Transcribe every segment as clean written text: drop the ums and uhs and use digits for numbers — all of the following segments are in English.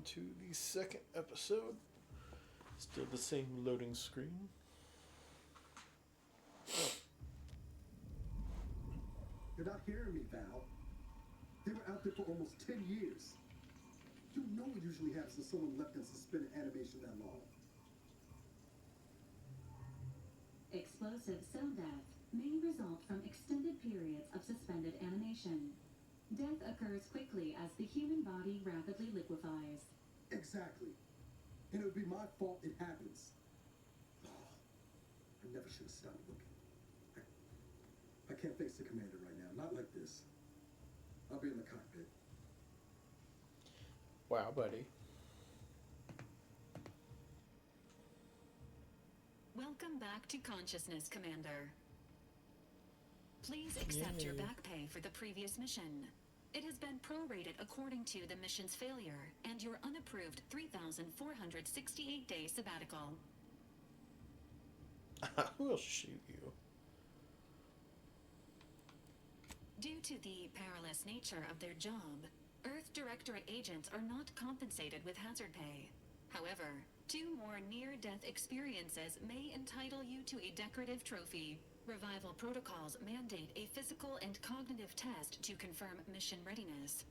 to the second episode. Still the same loading screen. You're not hearing me, Val. They were out there for almost 10 years. You know what usually happens when someone left in suspended animation that long. Explosive cell death may result from extended periods of suspended animation. Death occurs quickly as the human body rapidly liquefies. Exactly. And it would be my fault it happens. I never should have stopped looking. I can't face the commander right now. Not like this. I'll be in the cockpit. Wow, buddy. Welcome back to consciousness, Commander. Please accept your back pay for the previous mission. It has been prorated according to the mission's failure and your unapproved 3,468-day sabbatical. I will shoot you. Due to the perilous nature of their job, Earth Directorate agents are not compensated with hazard pay. However, 2 more near-death experiences may entitle you to a decorative trophy. Revival protocols mandate a physical and cognitive test to confirm mission readiness.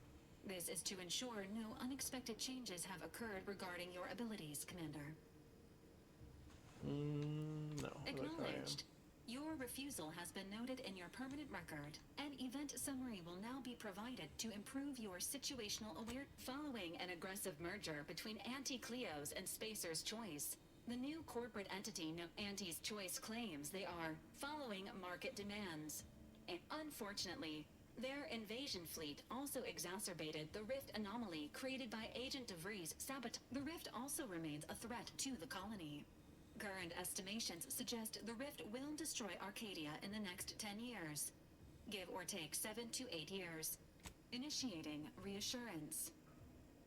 This is to ensure no unexpected changes have occurred regarding your abilities, Commander. No. Acknowledged. Your refusal has been noted in your permanent record. An event summary will now be provided to improve your situational awareness. Following an aggressive merger between Anti-Cleo's and Spacer's Choice, the new corporate entity Anti's Choice claims they are following market demands. And unfortunately, their invasion fleet also exacerbated the rift anomaly created by Agent DeVries' sabotage. The rift also remains a threat to the colony. Current estimations suggest the rift will destroy Arcadia in the next 10 years. Give or take 7 to 8 years. Initiating reassurance.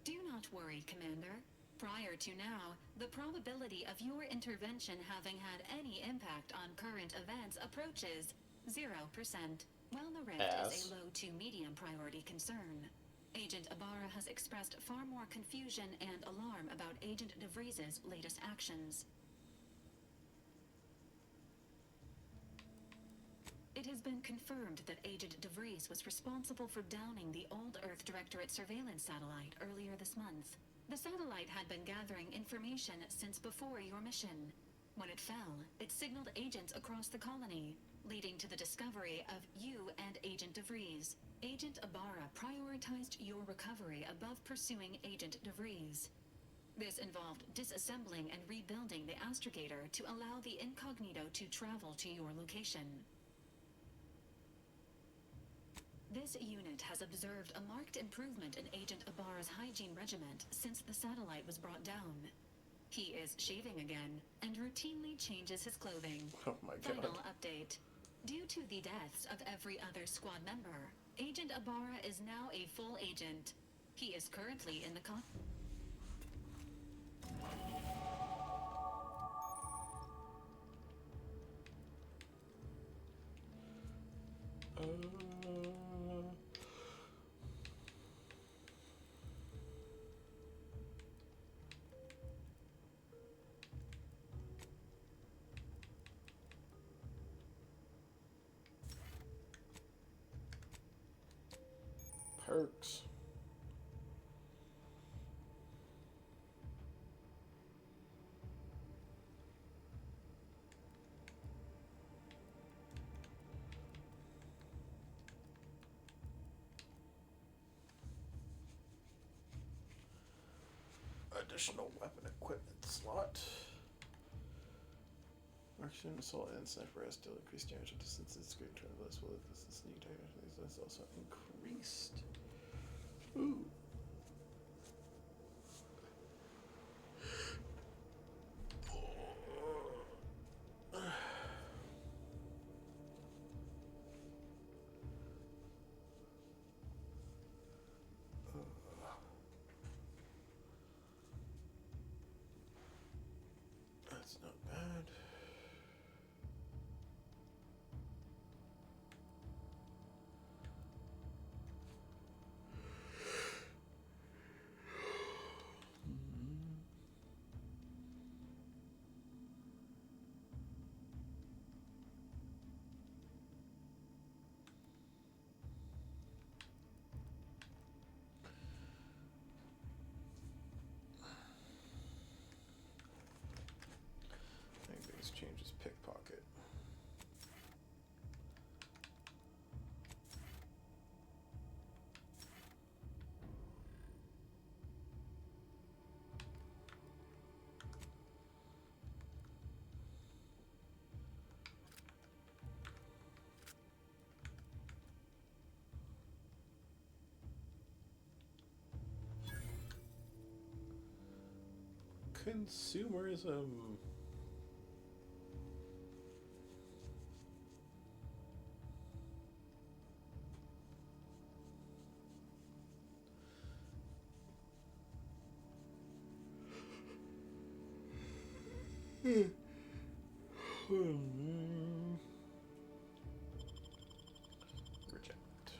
Do not worry, Commander. Prior to now, the probability of your intervention having had any impact on current events approaches 0%, while the rift is a low to medium priority concern. Agent Ibarra has expressed far more confusion and alarm about Agent DeVries' latest actions. It has been confirmed that Agent DeVries was responsible for downing the old Earth Directorate surveillance satellite earlier this month. The satellite had been gathering information since before your mission. When it fell, it signaled agents across the colony, leading to the discovery of you and Agent DeVries. Agent Ibarra prioritized your recovery above pursuing Agent DeVries. This involved disassembling and rebuilding the astrogator to allow the incognito to travel to your location. This unit has observed a marked improvement in Agent Ibarra's hygiene regiment since the satellite was brought down. He is shaving again and routinely changes his clothing. Oh my God. Final update. Due to the deaths of every other squad member, Agent Ibarra is now a full agent. He is currently in the Perks. Additional weapon equipment slot. Marksman, assault, and sniper has still increased damage and distance. It's great turn less well as this new damage is also increased. Ooh. That's not bad. Consumerism. Reject.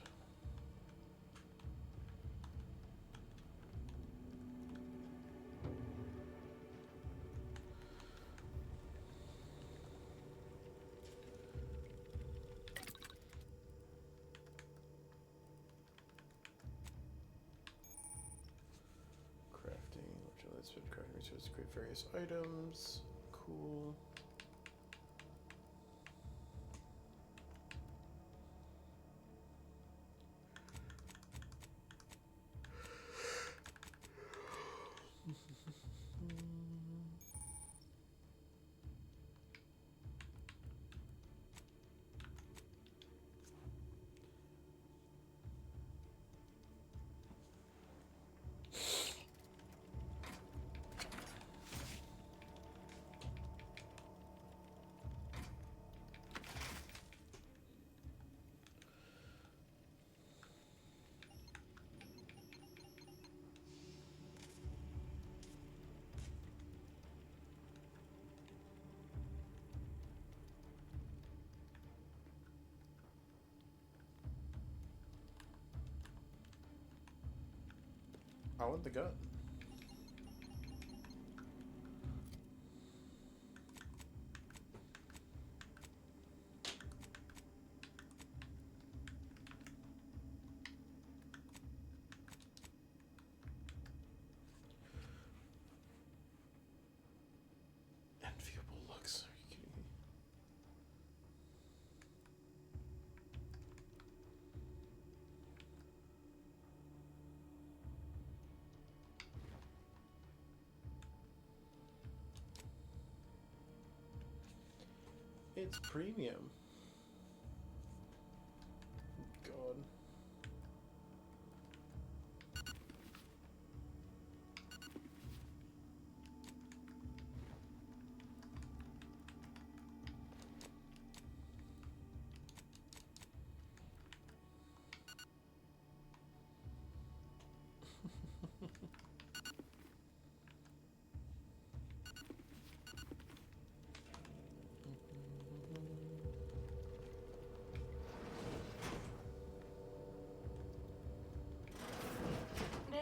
Crafting, which lets you crafting resources to create various items. Cool. I want the gun. Enviable looks. Are you kidding me? It's premium. God.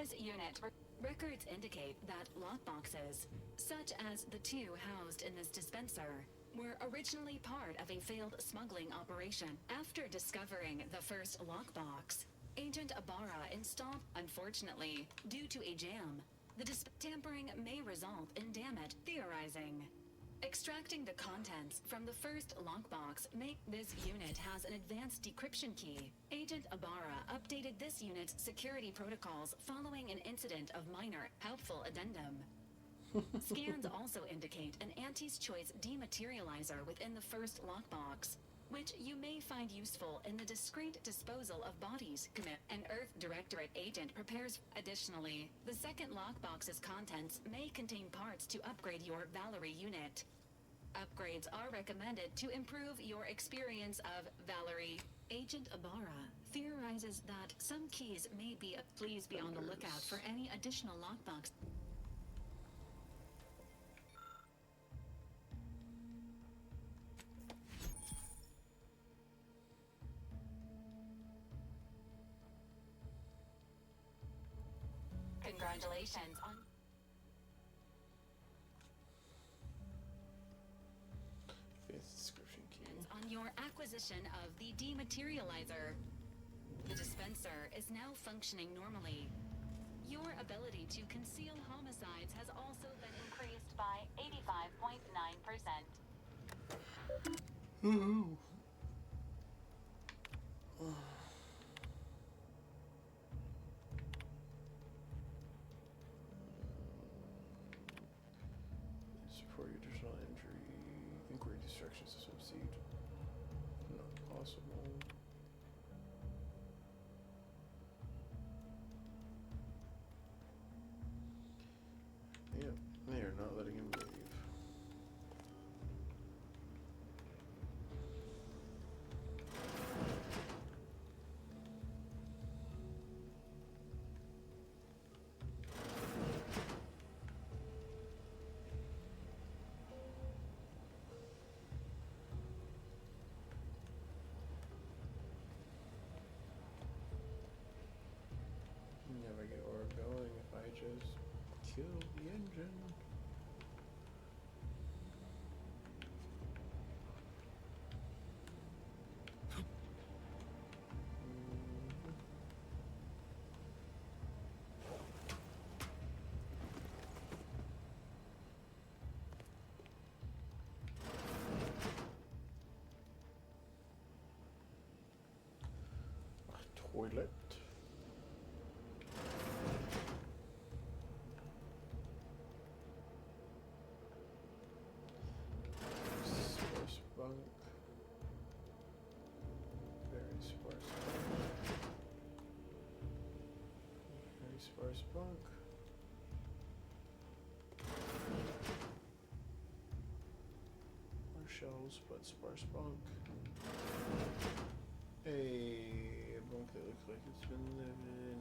This unit records indicate that lockboxes, such as the two housed in this dispenser, were originally part of a failed smuggling operation. After discovering the first lockbox, Agent Ibarra installed, unfortunately, due to a jam, the tampering may result in damage. Theorizing. Extracting the contents from the first lockbox make this unit has an advanced decryption key. Agent Ibarra updated this unit's security protocols following an incident of minor helpful addendum. Scans also indicate an Auntie's Choice dematerializer within the first lockbox, which you may find useful in the discreet disposal of bodies. An Earth Directorate agent prepares. Additionally, the second lockbox's contents may contain parts to upgrade your Valerie unit. Upgrades are recommended to improve your experience of Valerie. Agent Ibarra theorizes that some keys may be. Please be on the lookout for any additional lockbox. Congratulations on Description key. your acquisition of the dematerializer. The dispenser is now functioning normally. Your ability to conceal homicides has also been increased by 85.9%. Support your additional injury. Inquiry distractions to succeed. Not possible. Yep, they are not letting I just killed the engine? Toilet. Sparse bunk. Very sparse bunk. Very sparse bunk. More shells, but sparse bunk. A bunk that looks like it's been lived in.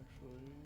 Actually.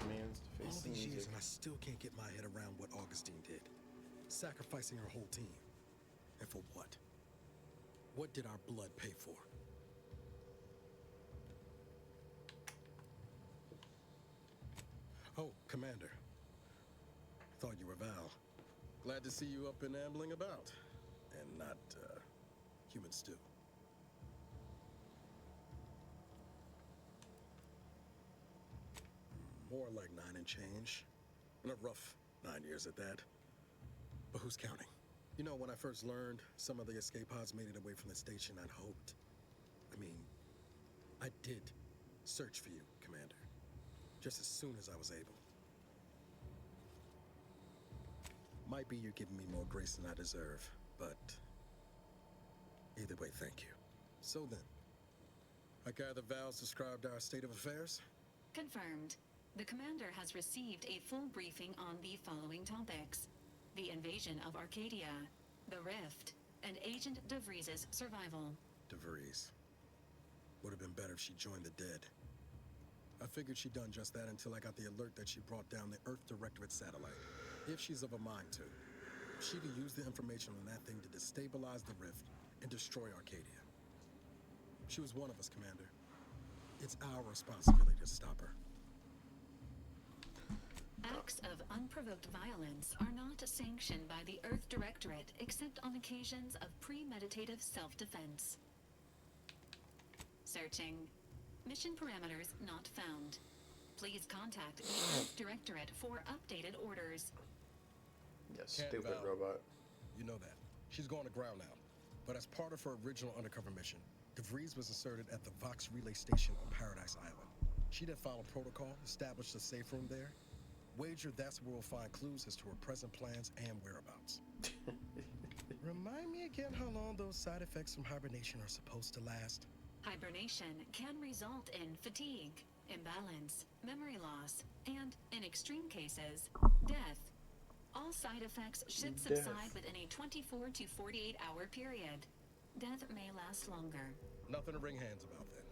Commands to All face the these years music. and I still can't get my head around what Augustine did. Sacrificing her whole team. And for what? What did our blood pay for? Oh, Commander. Thought you were Val. Glad to see you up and ambling about. And not, human stew. More like 9 and change. And a rough 9 years at that. But who's counting? You know, when I first learned some of the escape pods made it away from the station, I'd hoped. I did search for you, Commander. Just as soon as I was able. Might be you're giving me more grace than I deserve, but either way, thank you. So then, I gather Val's described our state of affairs? Confirmed. The commander has received a full briefing on the following topics: the invasion of Arcadia, the Rift, and Agent DeVries' survival. DeVries. Would have been better if she joined the dead. I figured she'd done just that until I got the alert that she brought down the Earth Directorate satellite. If she's of a mind to. She could use the information on that thing to destabilize the Rift and destroy Arcadia. She was one of us, Commander. It's our responsibility to stop her. Acts of unprovoked violence are not sanctioned by the Earth Directorate except on occasions of premeditative self-defense. Searching. Mission parameters not found. Please contact the Earth Directorate for updated orders. Yes, Can't stupid Val. robot. You know that. She's going to ground now. But as part of her original undercover mission, DeVries was inserted at the Vox Relay Station on Paradise Island. She did follow protocol, established a safe room there. Wager that's where we'll find clues as to her present plans and whereabouts. Remind me again how long those side effects from hibernation are supposed to last? Hibernation can result in fatigue, imbalance, memory loss, and, in extreme cases, death. All side effects should subside within a 24 to 48 hour period. Death may last longer. Nothing to wring hands about then.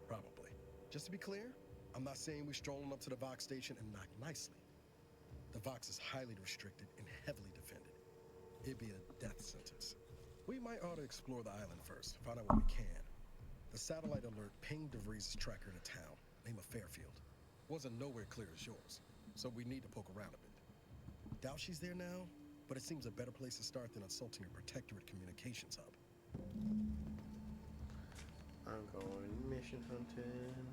Probably. Just to be clear, I'm not saying we strolling up to the Vox station and knock nicely. The Vox is highly restricted and heavily defended. It'd be a death sentence. We might ought to explore the island first, find out what we can. The satellite alert pinged DeVries' tracker to town, name of Fairfield. wasn't nowhere clear as yours, so we need to poke around a bit. Doubt she's there now, but it seems a better place to start than assaulting a protectorate communications hub. I'm going mission hunting.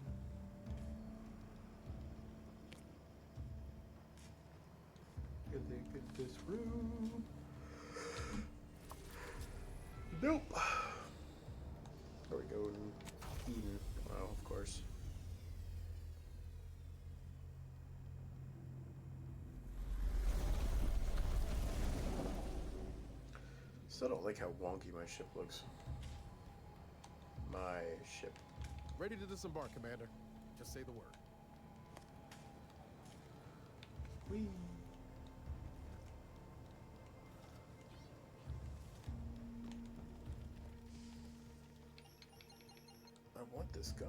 Did they get this room? Nope. There we go. Eden. Well, of course. Still don't like how wonky my ship looks. My ship. Ready to disembark, Commander. Just say the word. Whee! I want this gun.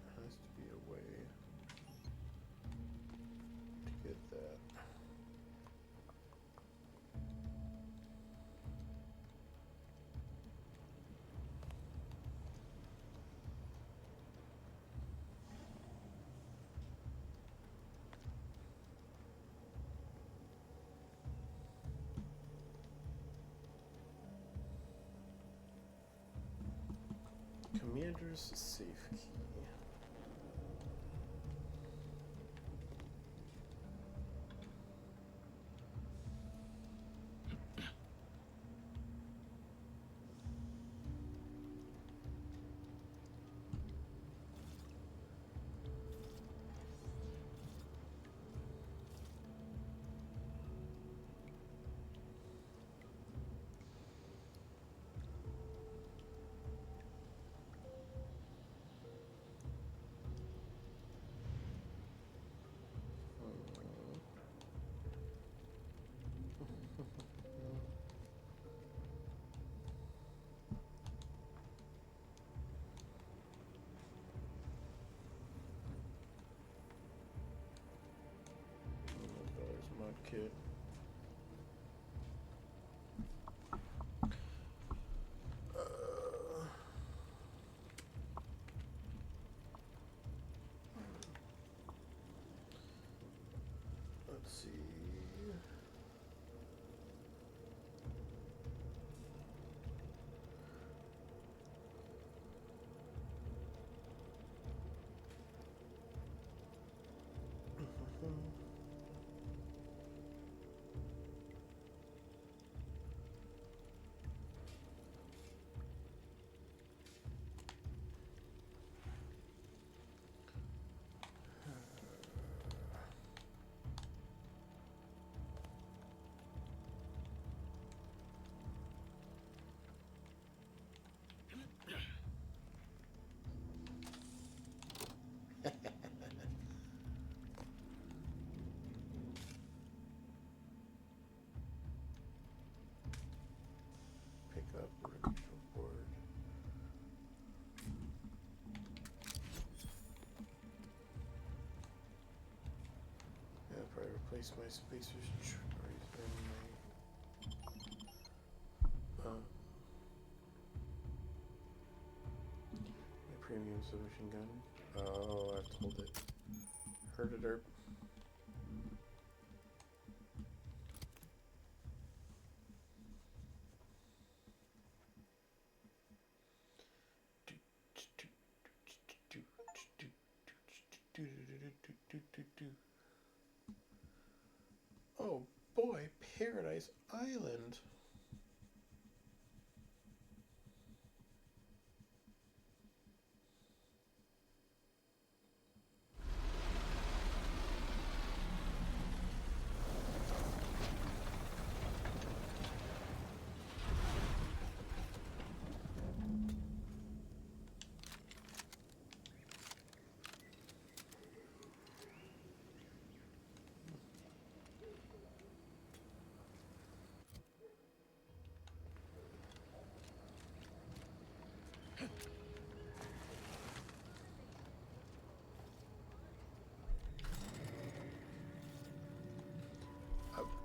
There has to be a way to get that. Commander's safe key. Mod kit. Let's see. Pick up wreckage report. Yeah, probably replace my spacer's choice and my premium submachine gun. Oh, I have to hold it. Heard it, derp. Oh boy, Paradise Island.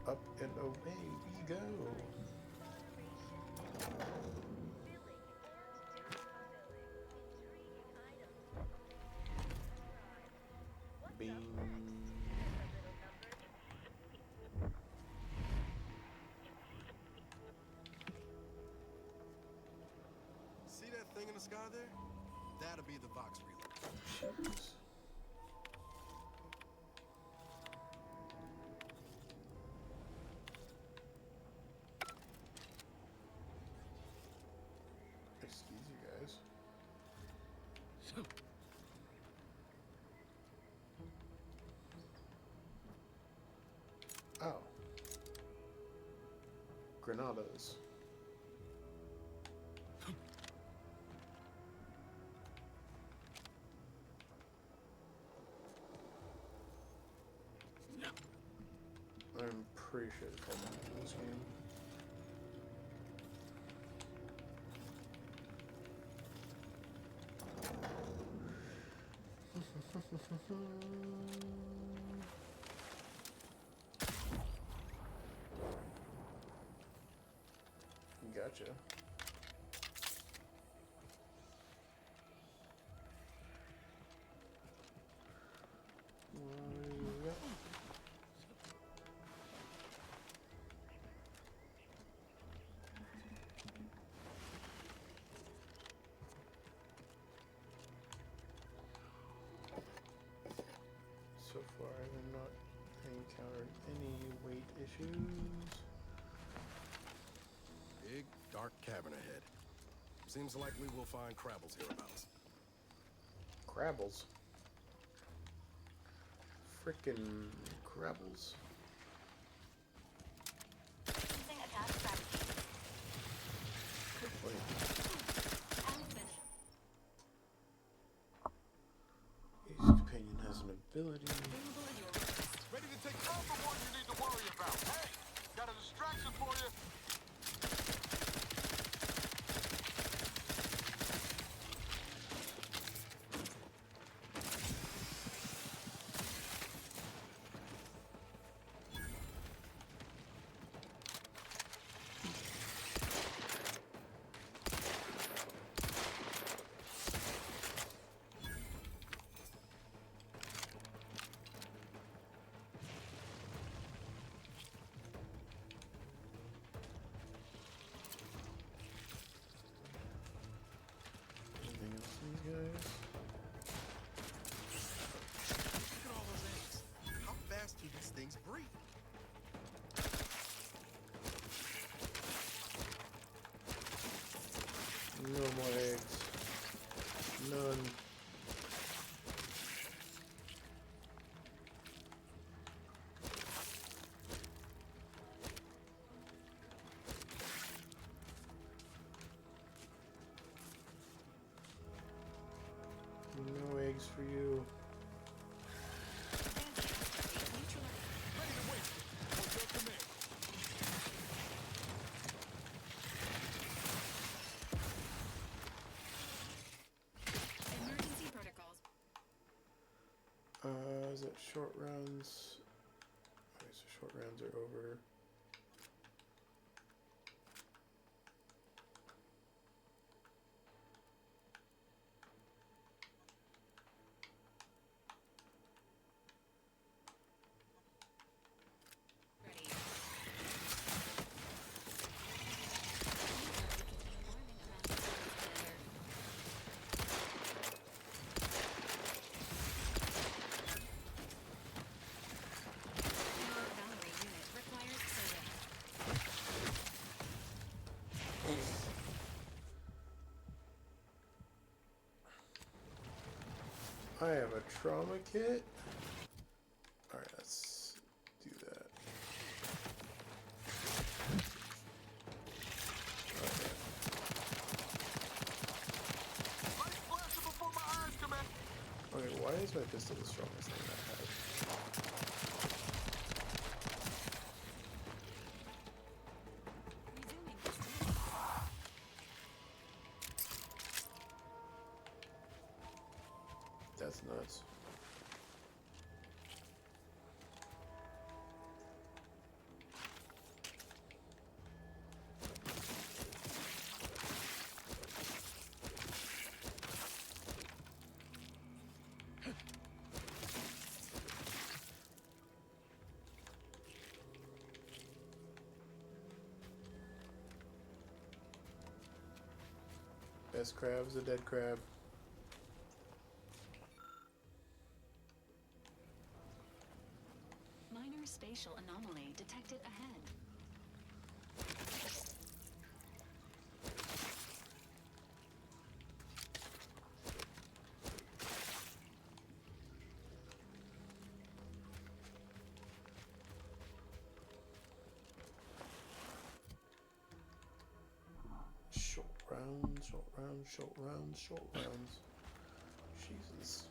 Up and away we go. Beam. See that thing in the sky there? That'll be the Vox relay. Jeez. Excuse you guys. Oh. Granadas. I'm pretty sure it's called that in this game. Gotcha. Yep. So far, I have not encountered any weight issues. Big, dark cavern ahead. Seems like we will find Crabbles hereabouts. Crabbles. Frickin' Crabbles. Using attack strategy. Wait. Transmitting. Each companion has an ability. Available at your request. Ready to take on the one you need to worry about. Hey, got a distraction for you. Anything else, these guys? Look at all those eggs. How fast do these things breathe? No more eggs. None. No eggs for you. Ready to wait. What's your command? Emergency protocols. Is it short rounds? Okay, so short rounds are over. Ready. Your Valerie unit requires service. I have a trauma kit. Alright, let's do that. Lights flashing before my eyes, command. Okay, why is my pistol the strongest thing I have? Resuming distance. That's nuts. Yes, crab's a dead crab. Minor spatial anomaly detected ahead. Short rounds, short rounds, short rounds, short rounds. Jesus.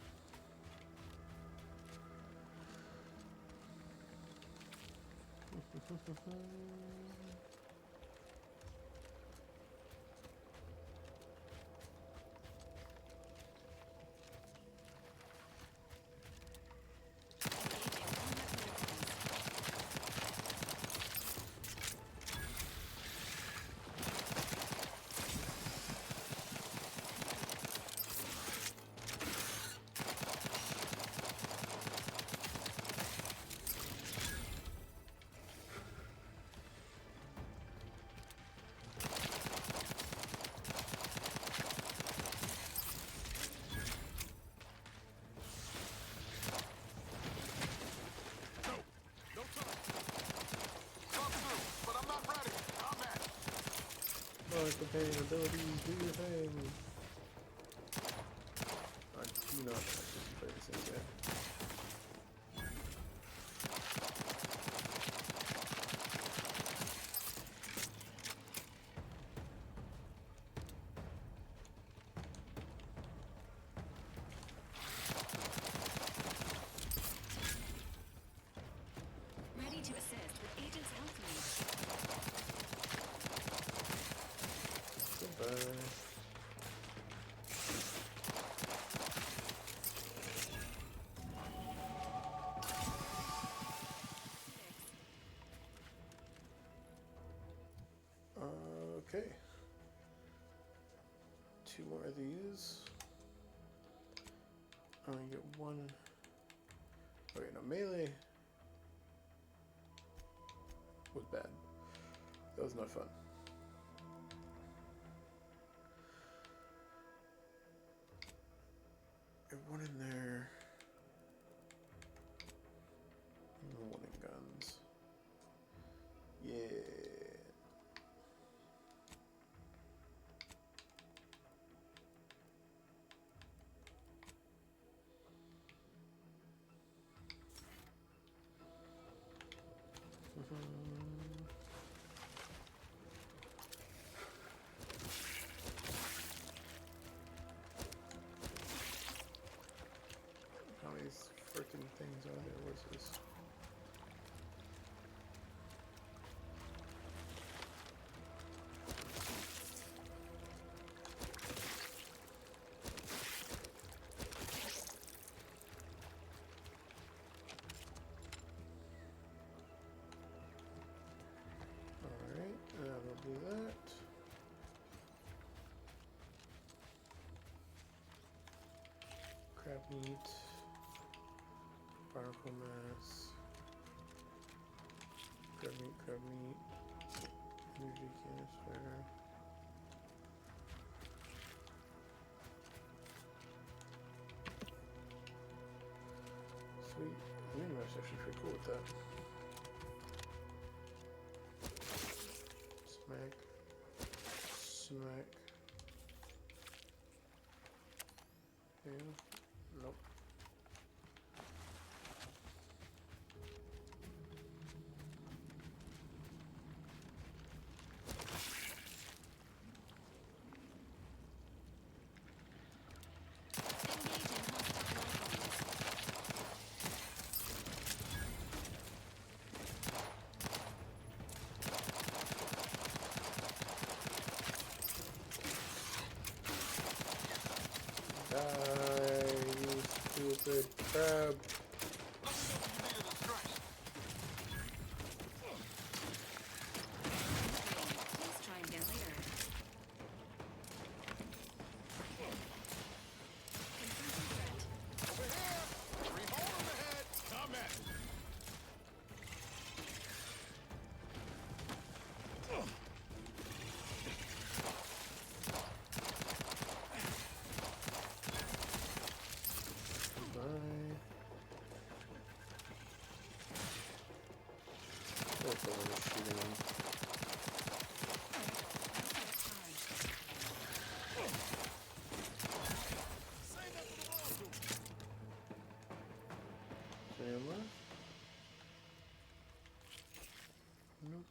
No time. Come through, but I'm not ready. Combat. Oh, companion abilities, do your thing. I do not actually play this thing yet. Ready to assist with Agent's outreach. Goodbye. Okay. 2 more of these. I'm gonna get one. Okay, no, melee was bad. That was not fun. Get one in there. And one in guns. Yeah. How many freaking things are there? What's this? Alright, we'll do that. Crab meat, particle mass, crab meat, energy canister. Sweet. I think that's actually pretty cool with that. Smack. Smack. Yeah. Nope. Engaging hostile locals. Die. someone was shooting him. Anyone left? Nope.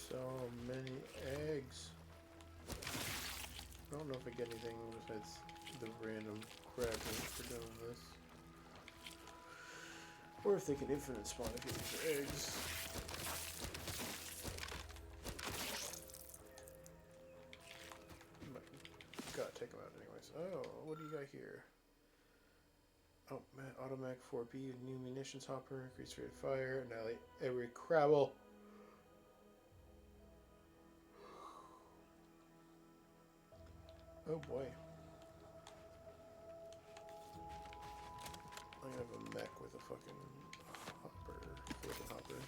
So many eggs. I don't know if I get anything besides the random crab meat for doing this. Or if they can infinite spawn if you use eggs. But gotta take them out anyways. Oh, what do you got here? Oh man, automatic 4B, new munitions hopper, increased rate of fire, annihilate every crabble. Oh boy. I have a mech with a fucking hopper, flipping hopper.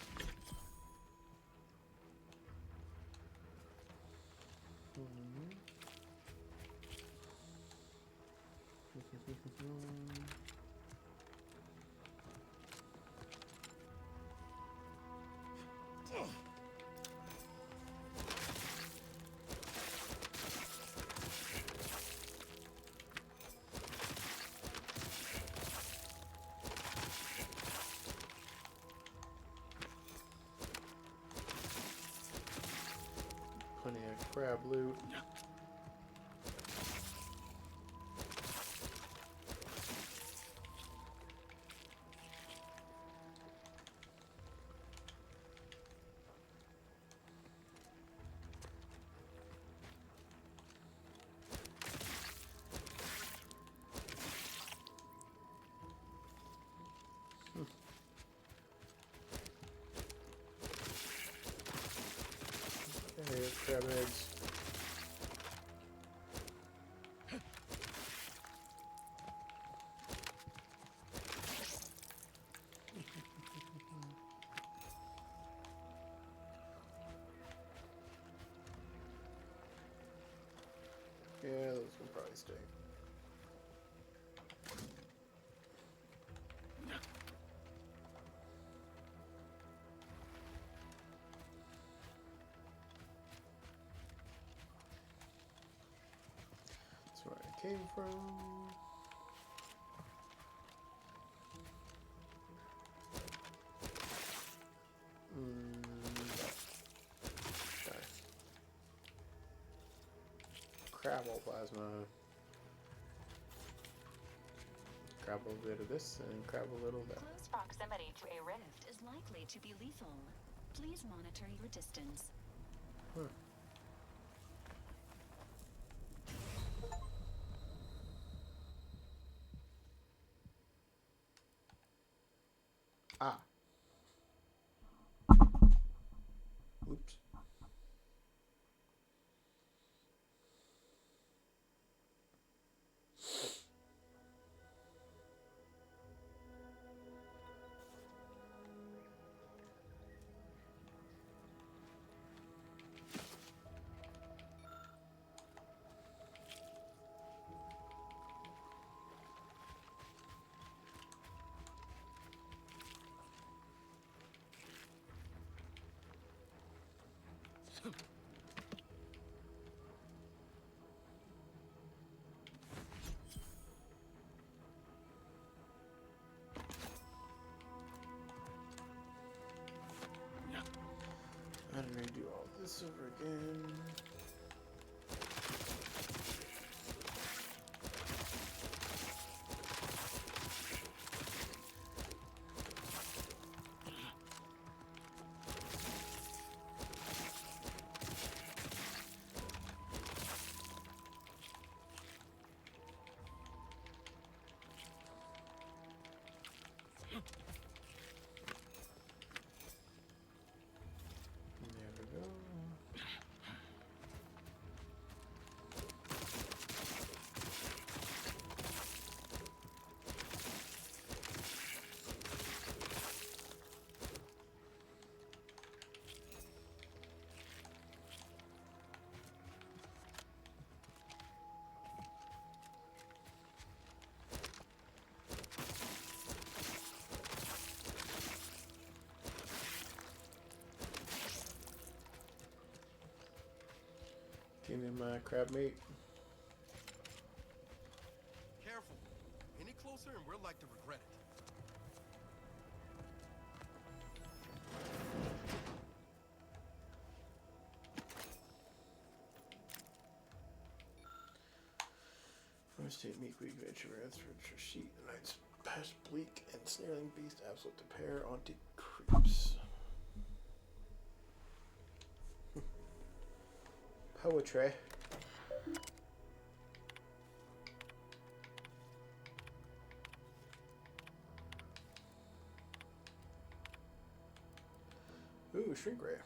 Plenty of crab loot. Hey, crab eggs. Yeah, those can probably stay. That's where I came from. Okay. Crabble plasma. Grab a little bit of this and grab a little of that. Close proximity to a rift is likely to be lethal. Please monitor your distance. Huh. Ah. Oops. I don't need to do all this over again. There we go. Give me my crab meat. Careful. Any closer and we're like to regret it. Forest State Meek Week Venture Rats for Sheet. The night's past bleak and snarling beast absolute to pair onto creeps. Poetry. Ooh, shrink ray.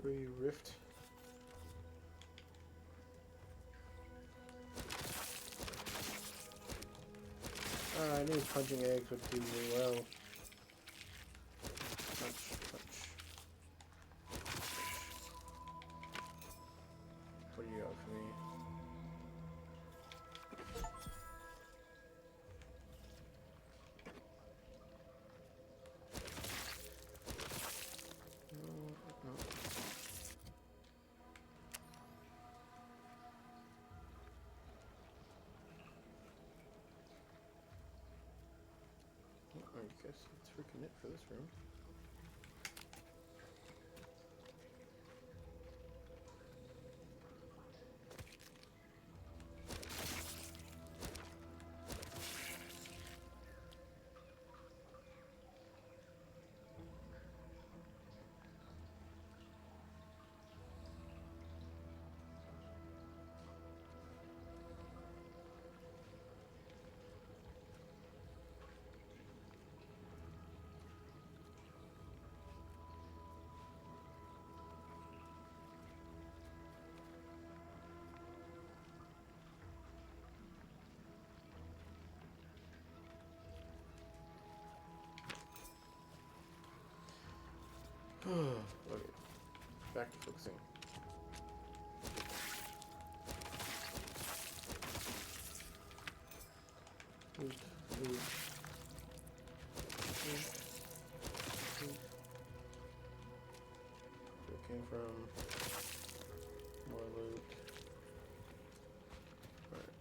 Screwy Rift. I knew punching eggs would do really well. Punch, punch. What do you got for me? I guess it's freaking it for this room. Okay, back to focusing. Loot, loot. Loot, loot. Where it came from. More loot. Alright.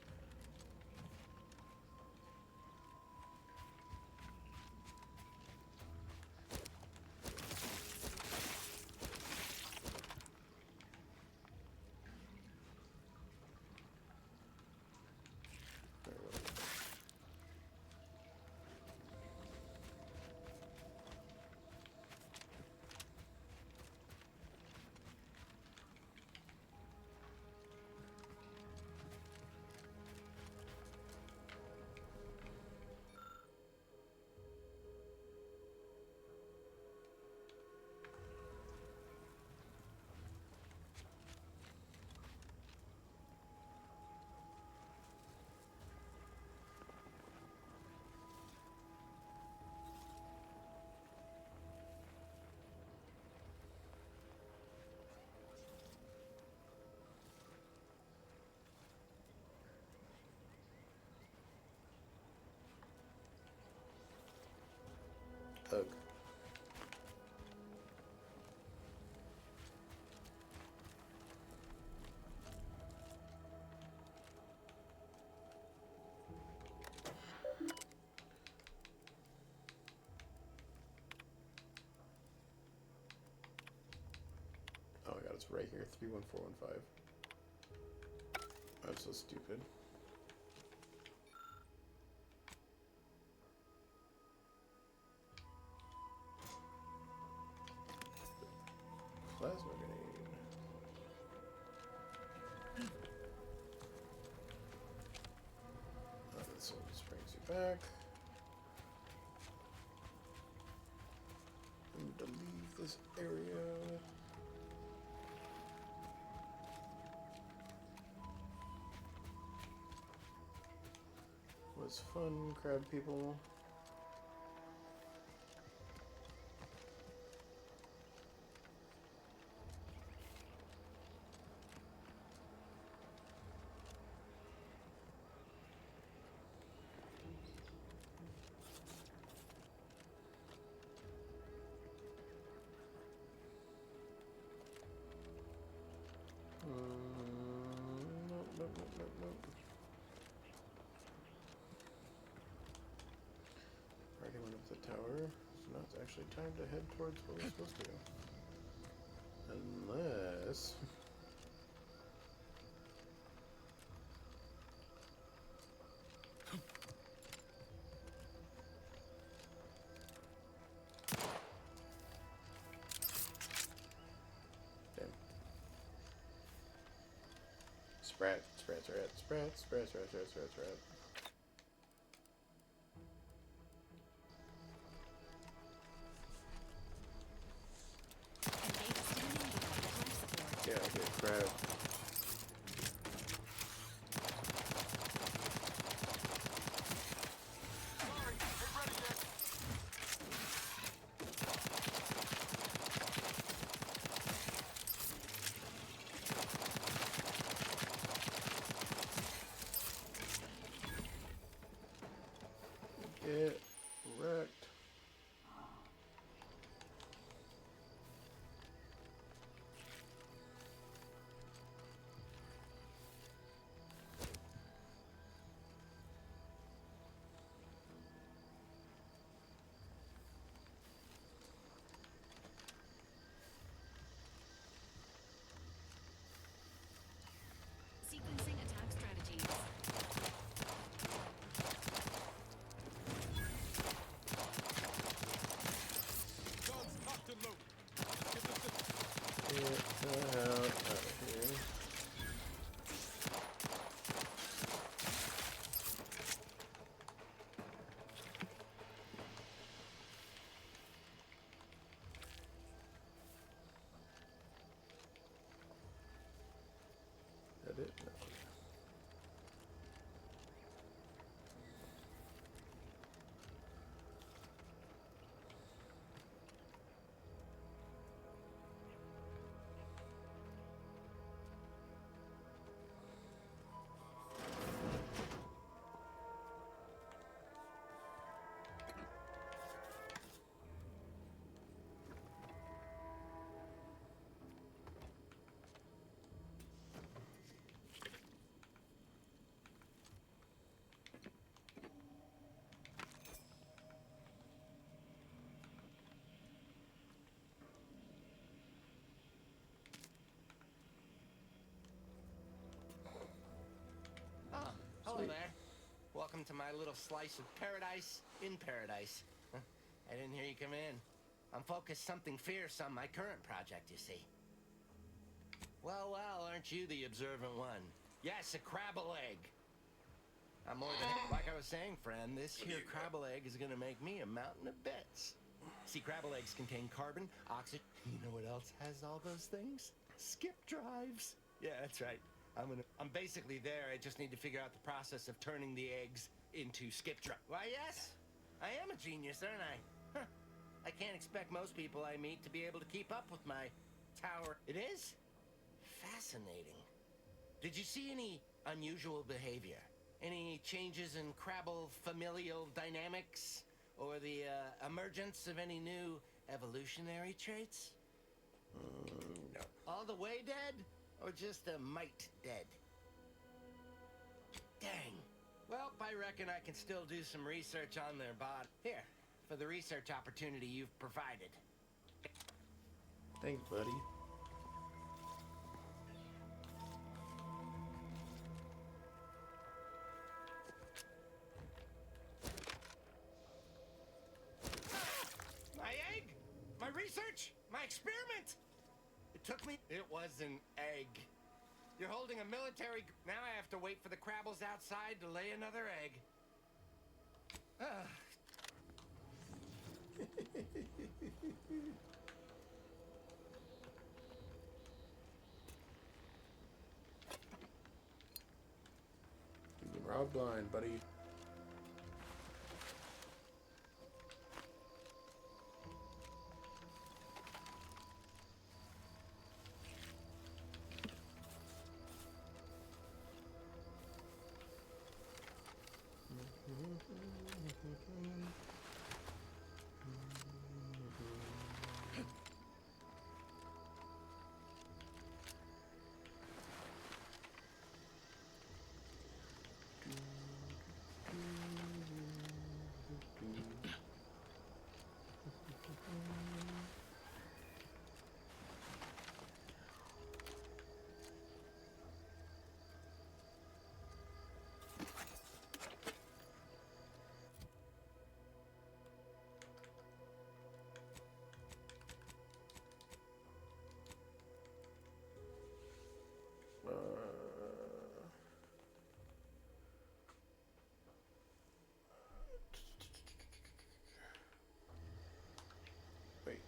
right here, 31415. That's so stupid. Plasma grenade. This one just brings you back. I need to leave this area. Was fun, crab people. Nope. Already went up the tower, so now it's actually time to head towards where we're supposed to go. Unless... Damn. Sprat. Yeah, okay, crab. Sorry, ain't ready yet. Get wrecked. Sequencing attack strategies. Guns cocked and loaded. Get the Get the hell out of here. That it? No. Oh, hello Sweet. there. Welcome to my little slice of paradise in paradise. Huh, I didn't hear you come in. I'm focused something fierce on my current project, you see. Well, aren't you the observant one? Yes, a crabble egg. I'm more than... Like I was saying, friend, this here crabble egg is gonna make me a mountain of bits. See, crabble eggs contain carbon, oxygen... You know what else has all those things? Skip drives. Yeah, that's right. I'm basically there. I just need to figure out the process of turning the eggs into skip drive. Why, yes. I am a genius, aren't I? Huh. I can't expect most people I meet to be able to keep up with my tower. It is? Fascinating. Did you see any unusual behavior? Any changes in Crabble familial dynamics? Or the emergence of any new evolutionary traits? No. All the way dead? Or just a mite dead? Dang. Well, I reckon I can still do some research on their body. Here, for the research opportunity you've provided. Thanks, buddy. research, my experiment. It took me. It was an egg. You're holding a military. Now I have to wait for the Crabbles outside to lay another egg. You've been robbed blind, buddy. Wait.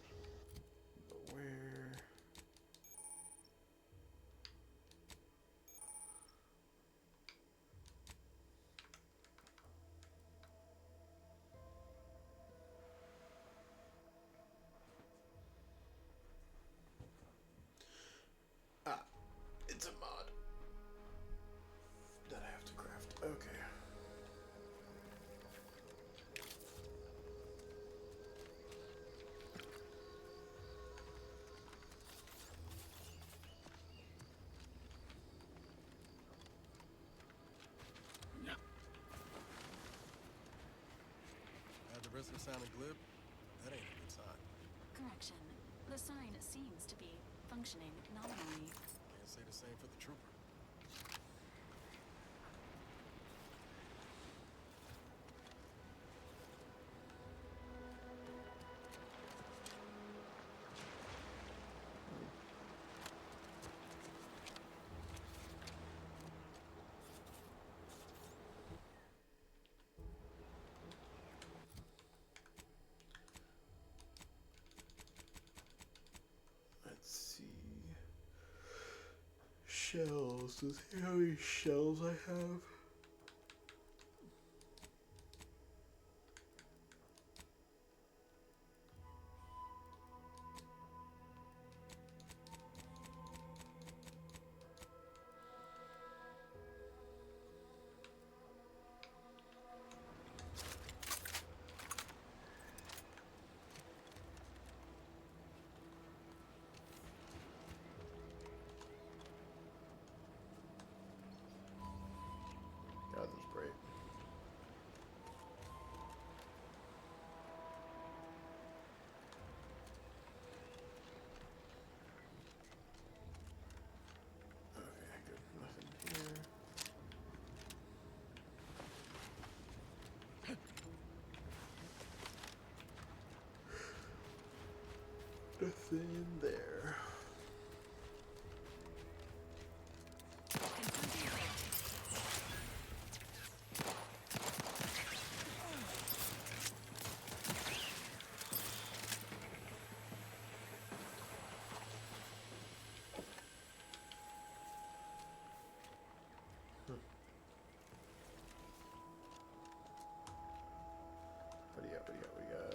But where? Ah, it's a mod that I have to craft. Okay. At the risk of sounding glib, that ain't a good sign. Correction. The sign seems to be functioning nominally. Can't say the same for the trooper. Let's see. Shells. Let's see how many shells I have. God, this is great. Okay, good. Nothing here. Nothing in there. What do you got? What do you got? We got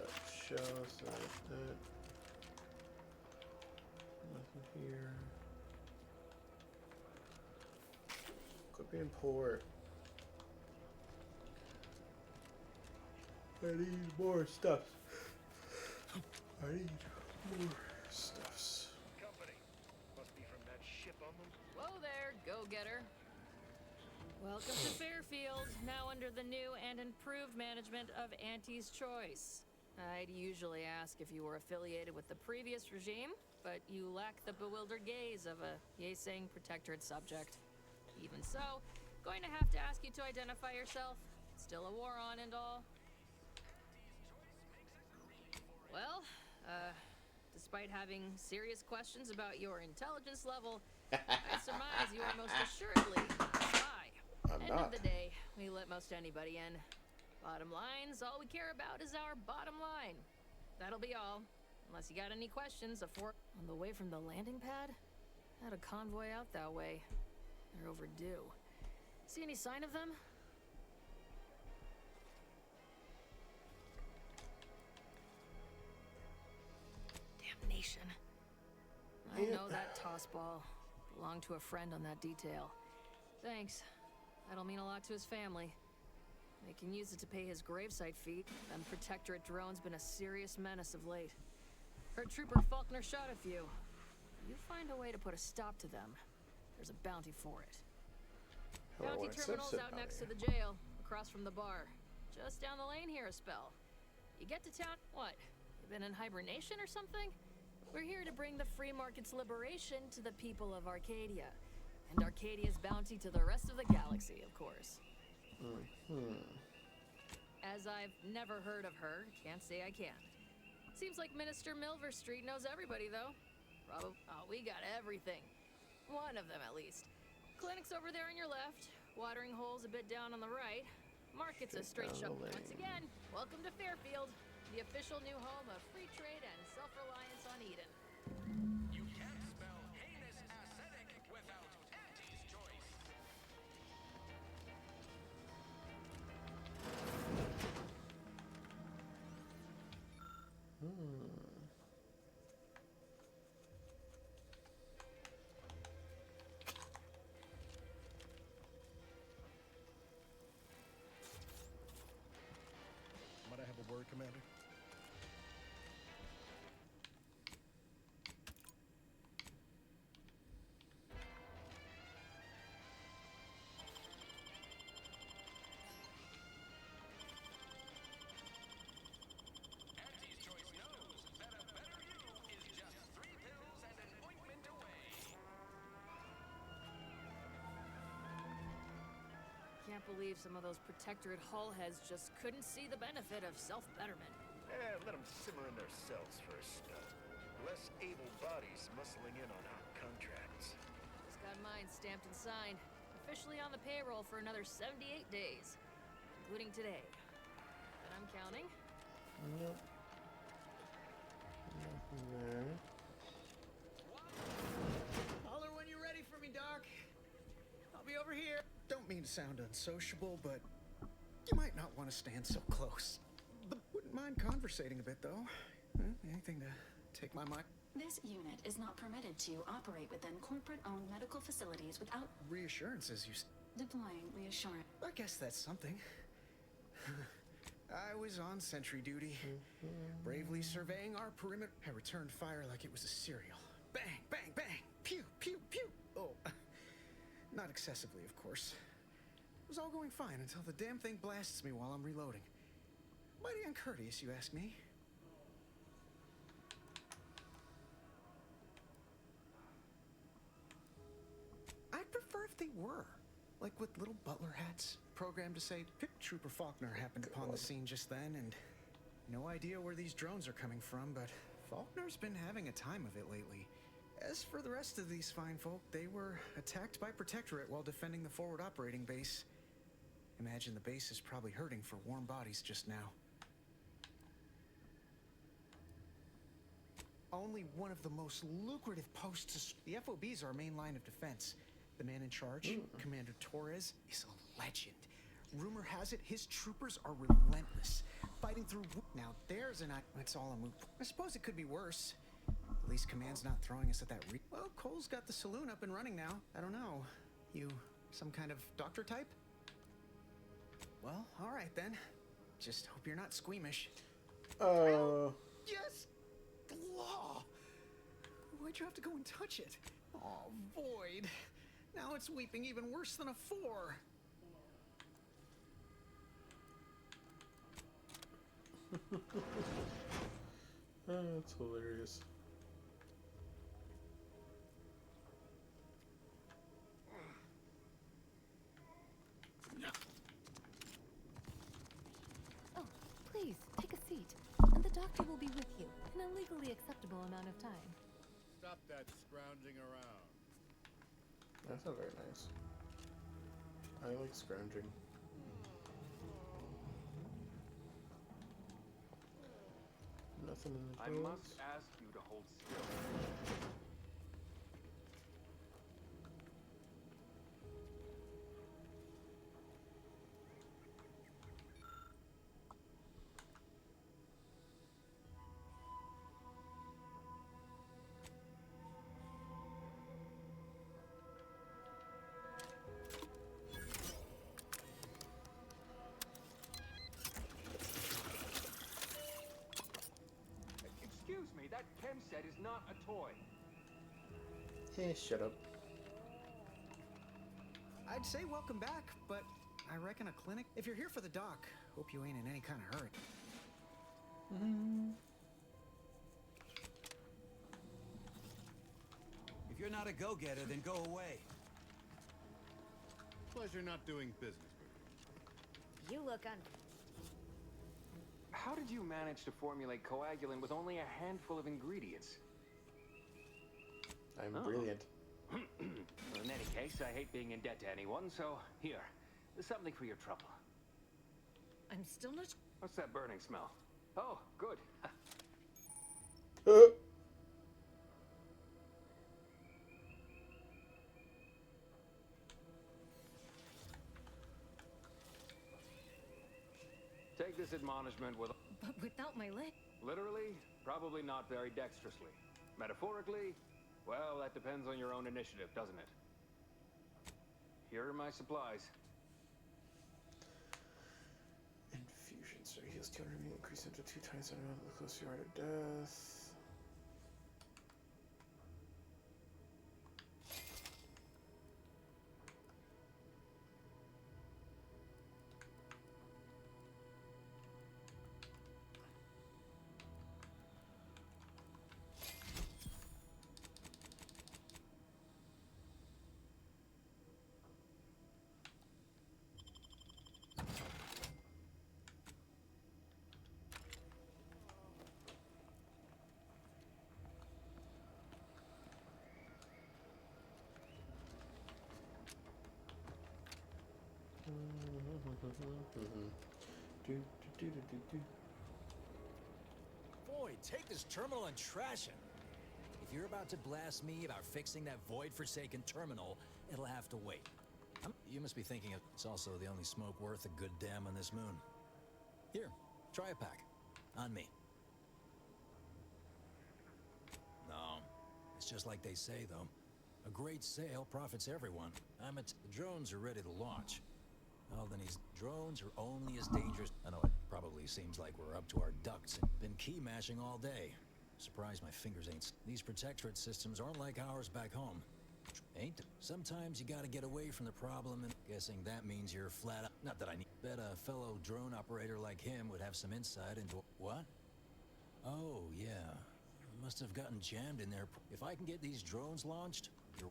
shells, so that. Nothing here. Quit being poor. I need more stuff. I need more stuffs. Company. Must be from that ship on them. Whoa there, go-getter. Welcome to Fairfield, now under the new and improved management of Auntie's Choice. I'd usually ask if you were affiliated with the previous regime, but you lack the bewildered gaze of a yay-saying protectorate subject. Even so, going to have to ask you to identify yourself. Still a war on and all. Well, Despite having serious questions about your intelligence level, I surmise you are most assuredly a spy. I'm End not. of the day, we let most anybody in. Bottom line's all we care about is our bottom line. That'll be all. Unless you got any questions on the way from the landing pad? Had a convoy out that way. They're overdue. See any sign of them? Damnation. I know that toss ball belonged to a friend on that detail. Thanks. That'll mean a lot to his family. They can use it to pay his gravesite fee. Them Protectorate drone's been a serious menace of late. Heard Trooper Faulkner shot a few. You find a way to put a stop to them. There's a bounty for it. Hello, Bounty what's terminal's up, out next to bounty? the jail, across from the bar. Just down the lane here a spell. You get to town. What? You been in hibernation or something? We're here to bring the free market's liberation to the people of Arcadia. And Arcadia's bounty to the rest of the galaxy, of course. As I've never heard of her, can't say I can. Seems like Minister Milver Street knows everybody, though. We got everything. One of them, at least. Clinic's over there on your left. Watering hole's a bit down on the right. Market's a straight shot. Once again, welcome to Fairfield, the official new home of free trade and self-reliance on Eden. You can't spell heinous aesthetic without Auntie's choice. Might I have a word, Commander? Auntie's choice knows that a better you is just 3 pills and an ointment away. Can't believe some of those Protectorate hull heads just couldn't see the benefit of self-betterment. Let them simmer in their cells for a spell. Less able bodies muscling in on our contracts. Just got mine stamped and signed. Officially on the payroll for another 78 days, including today. And I'm counting. Nope. Nothing there. Holler when you're ready for me, Doc. I'll be over here. Don't mean to sound unsociable, but you might not want to stand so close. Wouldn't mind conversating a bit, though. Anything to take my mind. This unit is not permitted to operate within corporate-owned medical facilities without Reassurances, deploying reassurance. I guess that's something. I was on sentry duty, bravely surveying our perimeter. I returned fire like it was a cereal. Bang, bang, bang! Pew, pew, pew! Oh, not excessively, of course. It was all going fine until the damn thing blasts me while I'm reloading. Mighty uncourteous, you ask me. I'd prefer if they were. Like with little butler hats, programmed to say, Trooper Faulkner happened upon the scene just then, and no idea where these drones are coming from, but Faulkner's been having a time of it lately. As for the rest of these fine folk, they were attacked by Protectorate while defending the forward operating base. Imagine the base is probably hurting for warm bodies just now. Only one of the most lucrative posts. The FOB is our main line of defense. The man in charge, Commander Torres, is a legend. Rumor has it his troopers are relentless, fighting through. Now there's an. It's all a moot. I suppose it could be worse. At least Command's not throwing us at that. Well, Cole's got the saloon up and running now. I don't know. You some kind of doctor type? Well, all right then. Just hope you're not squeamish. Yes. Law. Why'd you have to go and touch it? Oh, Void. Now it's weeping even worse than a 4. That's hilarious. Oh, please, take a seat. And the doctor He will be with you in a legally acceptable amount of time. Stop that scrounging around. That's not very nice. I like scrounging. Nothing in the I clothes. must ask you to hold still. Excuse me, that chem set is not a toy. Hey, shut up. I'd say welcome back, but I reckon a clinic. If you're here for the doc, hope you ain't in any kind of hurry. If you're not a go-getter, then go away. Pleasure not doing business with you. You look un. How did you manage to formulate coagulant with only a handful of ingredients? I'm brilliant. In any case, I hate being in debt to anyone, so here, something for your trouble. I'm still not. What's that burning smell? Oh, good. Take this admonishment with... But without my leg. Literally, probably not very dexterously. Metaphorically, well, that depends on your own initiative, doesn't it? Here are my supplies. Infusion. So heals 200 increase into 2 times the amount the closer you are to death. Void, take this terminal and trash it. If you're about to blast me about fixing that void-forsaken terminal, it'll have to wait. You must be thinking it's also the only smoke worth a good damn on this moon. Here, try a pack. On me. No, it's just like they say, though. A great sale profits everyone. The drones are ready to launch. Well, then these drones are only as dangerous. I know it probably seems like we're up to our ducks and been key mashing all day. Surprised my fingers ain't. These protectorate systems aren't like ours back home. Ain't they? Sometimes you gotta get away from the problem, and guessing that means you're flat out. Not that I need. Bet a fellow drone operator like him would have some insight into. What? Oh, yeah. Must have gotten jammed in there. If I can get these drones launched, you're.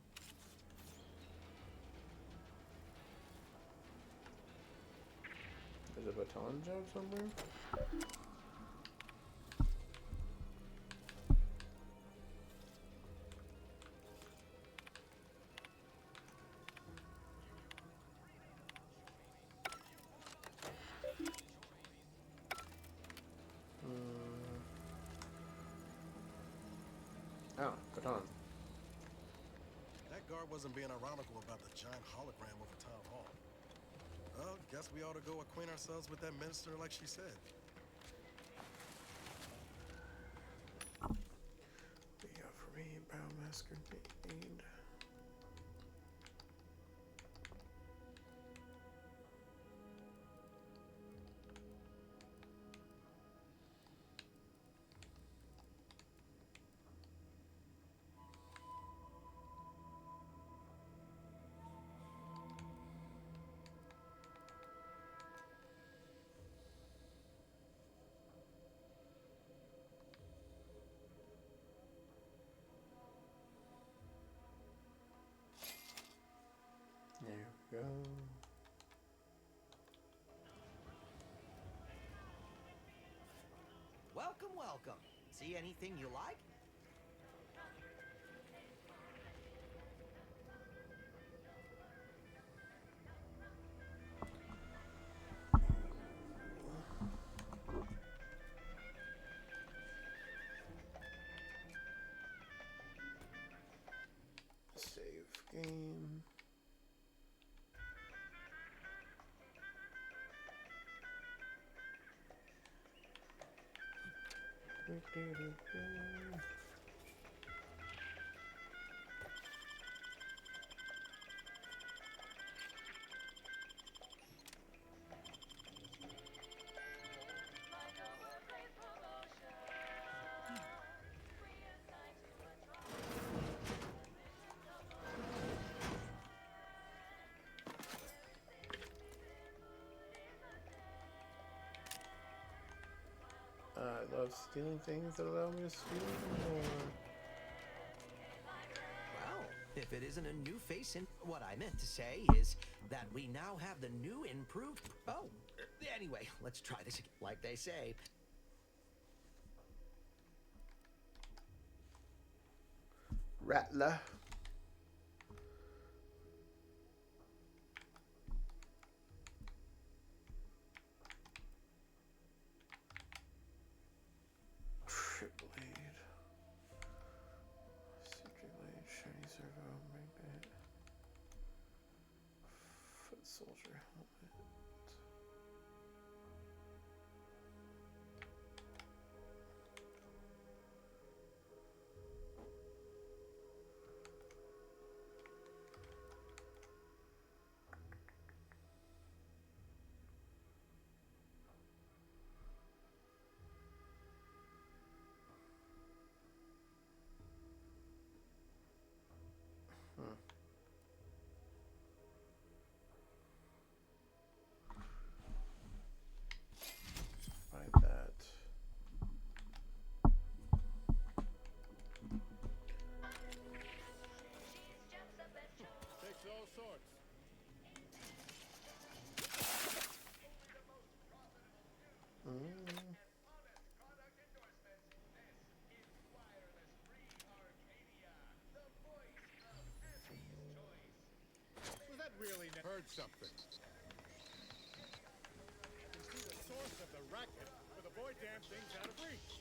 There's a baton job somewhere? Oh, baton. That guard wasn't being ironical about the giant hologram over town hall. Well, guess we ought to go acquaint ourselves with that minister like she said. What do you got for me? Biomasker need. There we go. Welcome Welcome, welcome. See anything you like? Save game. I love stealing things that allow me to steal more. Well, if it isn't a new face in... What I meant to say is that we now have the new improved... Oh, anyway, let's try this again. Like they say... Rattler. Triple blade. Secret blade, shiny servo, magnet. Foot soldier helmet. Find that. Takes all sorts. Was that really heard something? You can see the source of the racket, but the boy damn thing's out of reach.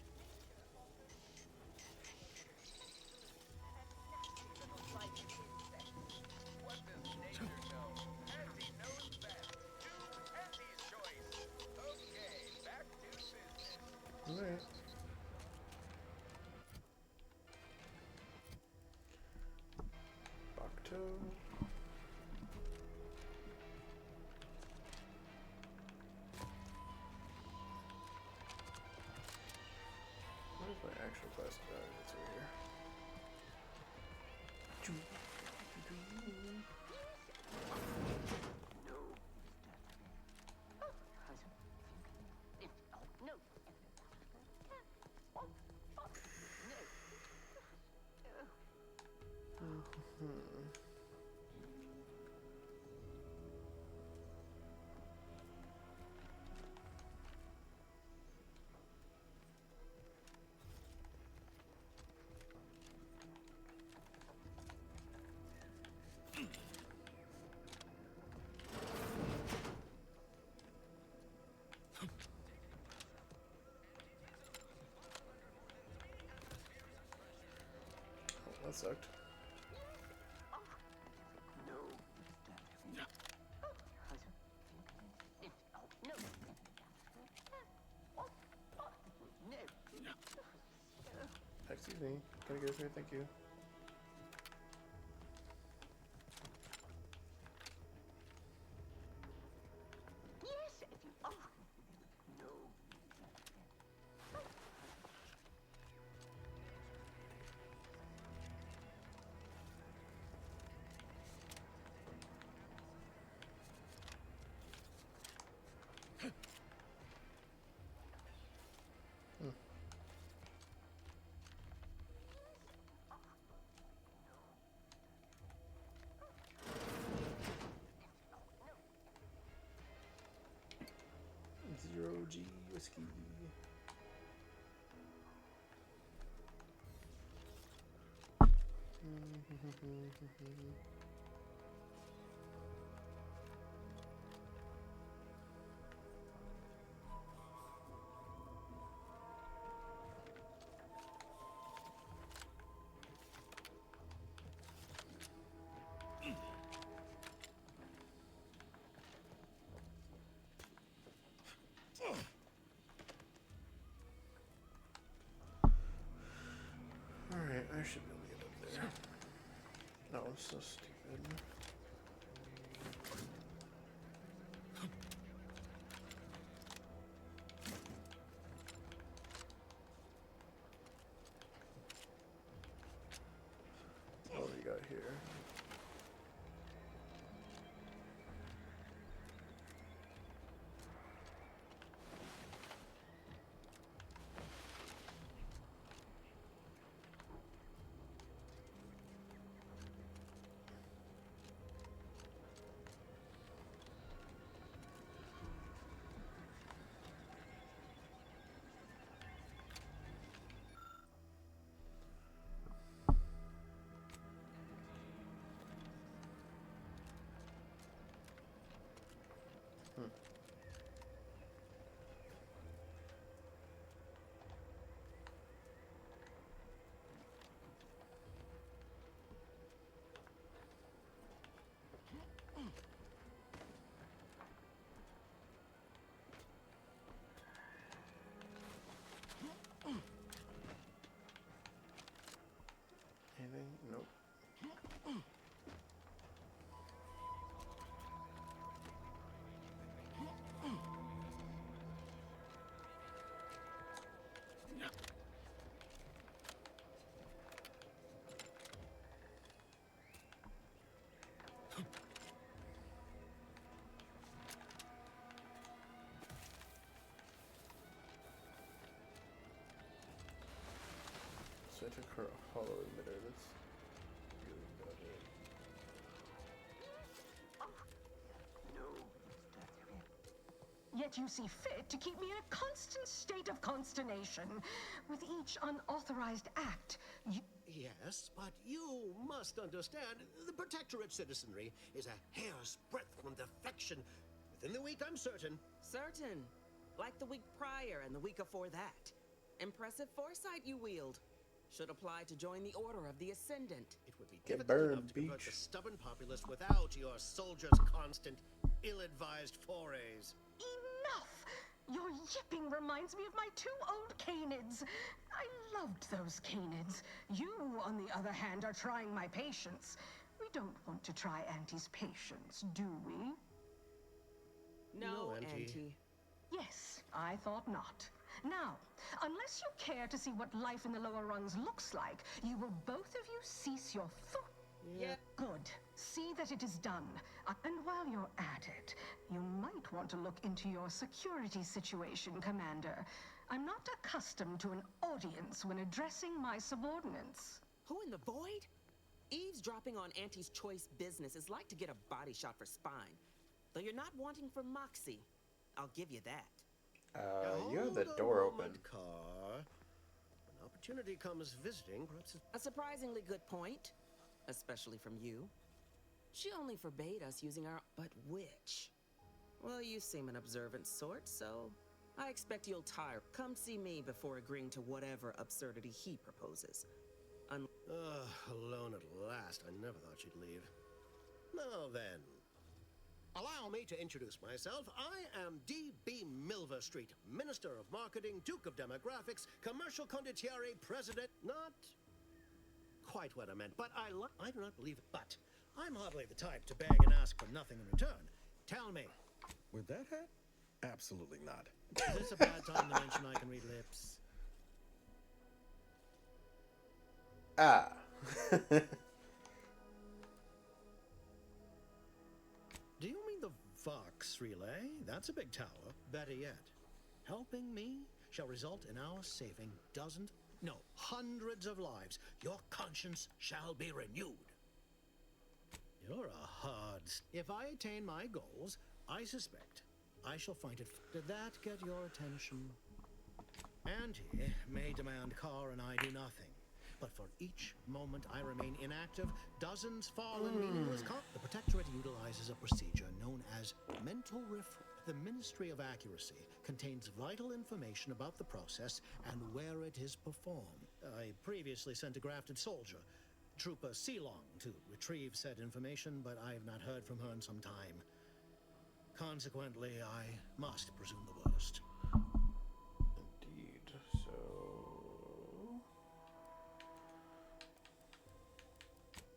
What does nature know? Auntie knows best. Do Auntie's choice. Okay, back to business. Alright. Bakto. Where's my actual quest? It's over here. That sucked. Excuse me. Can I get here? Thank you. Zero G whiskey. Alright, I should be able to get up there. That one's so stupid. What do we got here? Anything? Nope. So I took her hollow emitter. That's really about it. Yet you see fit to keep me in a constant state of consternation. With each unauthorized act, you... Yes, but you must understand, the Protectorate citizenry is a hair's breadth from defection. Within the week, I'm certain. Certain. Like the week prior and the week before that. Impressive foresight you wield. Should apply to join the Order of the Ascendant. It would be Get difficult burned, enough to convert the Beach. stubborn populace without your soldiers' constant, ill-advised forays. Enough! Your yipping reminds me of my two old canids. I loved those canids. You, on the other hand, are trying my patience. We don't want to try Auntie's patience, do we? No, Auntie. Auntie. Yes, I thought not. Now, unless you care to see what life in the lower rungs looks like, you will both of you cease your Yeah. Good. See that it is done. And while you're at it, you might want to look into your security situation, Commander. I'm not accustomed to an audience when addressing my subordinates. Who in the void? Eavesdropping on Auntie's choice business is like to get a body shot for spine. Though you're not wanting for moxie. I'll give you that. You have the Hold a door moment, open. Carr. When opportunity comes visiting, perhaps it's... A surprisingly good point. Especially from you. She only forbade us using our... But which? Well, you seem an observant sort, so... I expect you'll tire. Come see me before agreeing to whatever absurdity he proposes. Alone at last. I never thought she'd leave. Now then. Allow me to introduce myself. I am D.B. Milver Street, Minister of Marketing, Duke of Demographics, Commercial Condottiere, President... Not quite what I meant, but I do not believe it. But I'm hardly the type to beg and ask for nothing in return. Tell me. With that hat? Absolutely not. Is this a bad time to mention I can read lips? Ah. Do you mean the Vox Relay? That's a big tower. Better yet, helping me shall result in our saving dozens, no, hundreds of lives. Your conscience shall be renewed. You're a hard... If I attain my goals, I suspect I shall find it... Did that get your attention? Auntie may demand Carr and I do nothing. But for each moment I remain inactive, dozens fall in meaningless The Protectorate utilizes a procedure known as mental The Ministry of Accuracy contains vital information about the process and where it is performed. I previously sent a grafted soldier, Trooper Ceylon, to retrieve said information, but I have not heard from her in some time. Consequently, I must presume the worst. Indeed. So...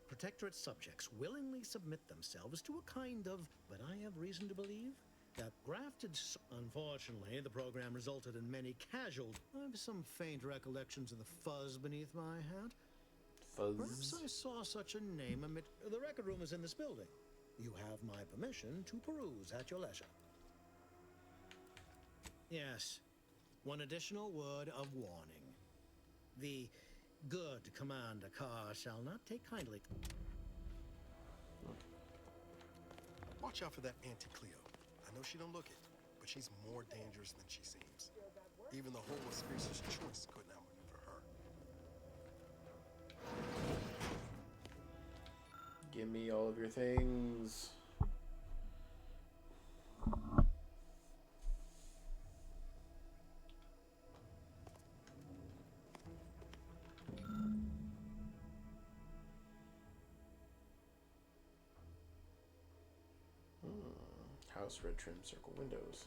Protectorate subjects willingly submit themselves to a kind of, but I have reason to believe, that Unfortunately, the program resulted in many casualties. I have some faint recollections of the fuzz beneath my hat. Fuzz? Perhaps I saw such a name amid... The record room is in this building. You have my permission to peruse at your leisure. Yes. One additional word of warning. The good Commander Carr shall not take kindly... Watch out for that Auntie Cleo. I know she don't look it, but she's more dangerous than she seems. Even the whole of Species' Choice couldn't outmaneuver her. Give me all of your things. House red trim circle windows.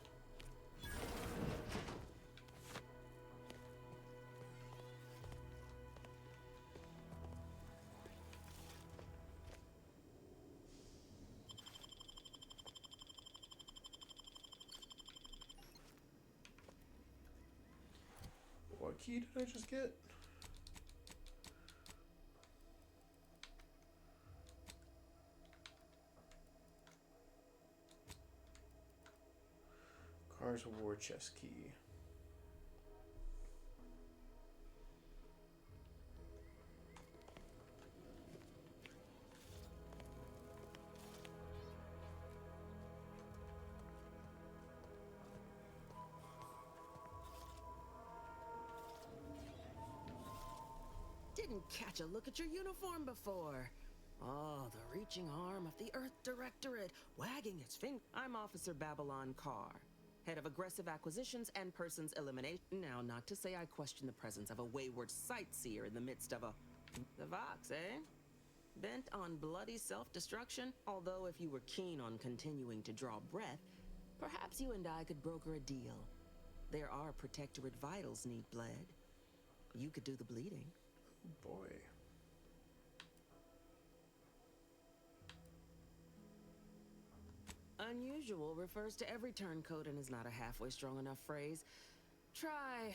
What key did I just get? Car's war chest key. Didn't catch a look at your uniform before. Oh, the reaching arm of the Earth Directorate, wagging its finger. I'm Officer Babylon Carr, head of aggressive acquisitions and persons elimination. Now, not to say I question the presence of a wayward sightseer in the midst of a... The Vox, eh? Bent on bloody self-destruction? Although if you were keen on continuing to draw breath, perhaps you and I could broker a deal. There are Protectorate vitals need bled. You could do the bleeding. Boy. Unusual refers to every turncoat and is not a halfway strong enough phrase. Try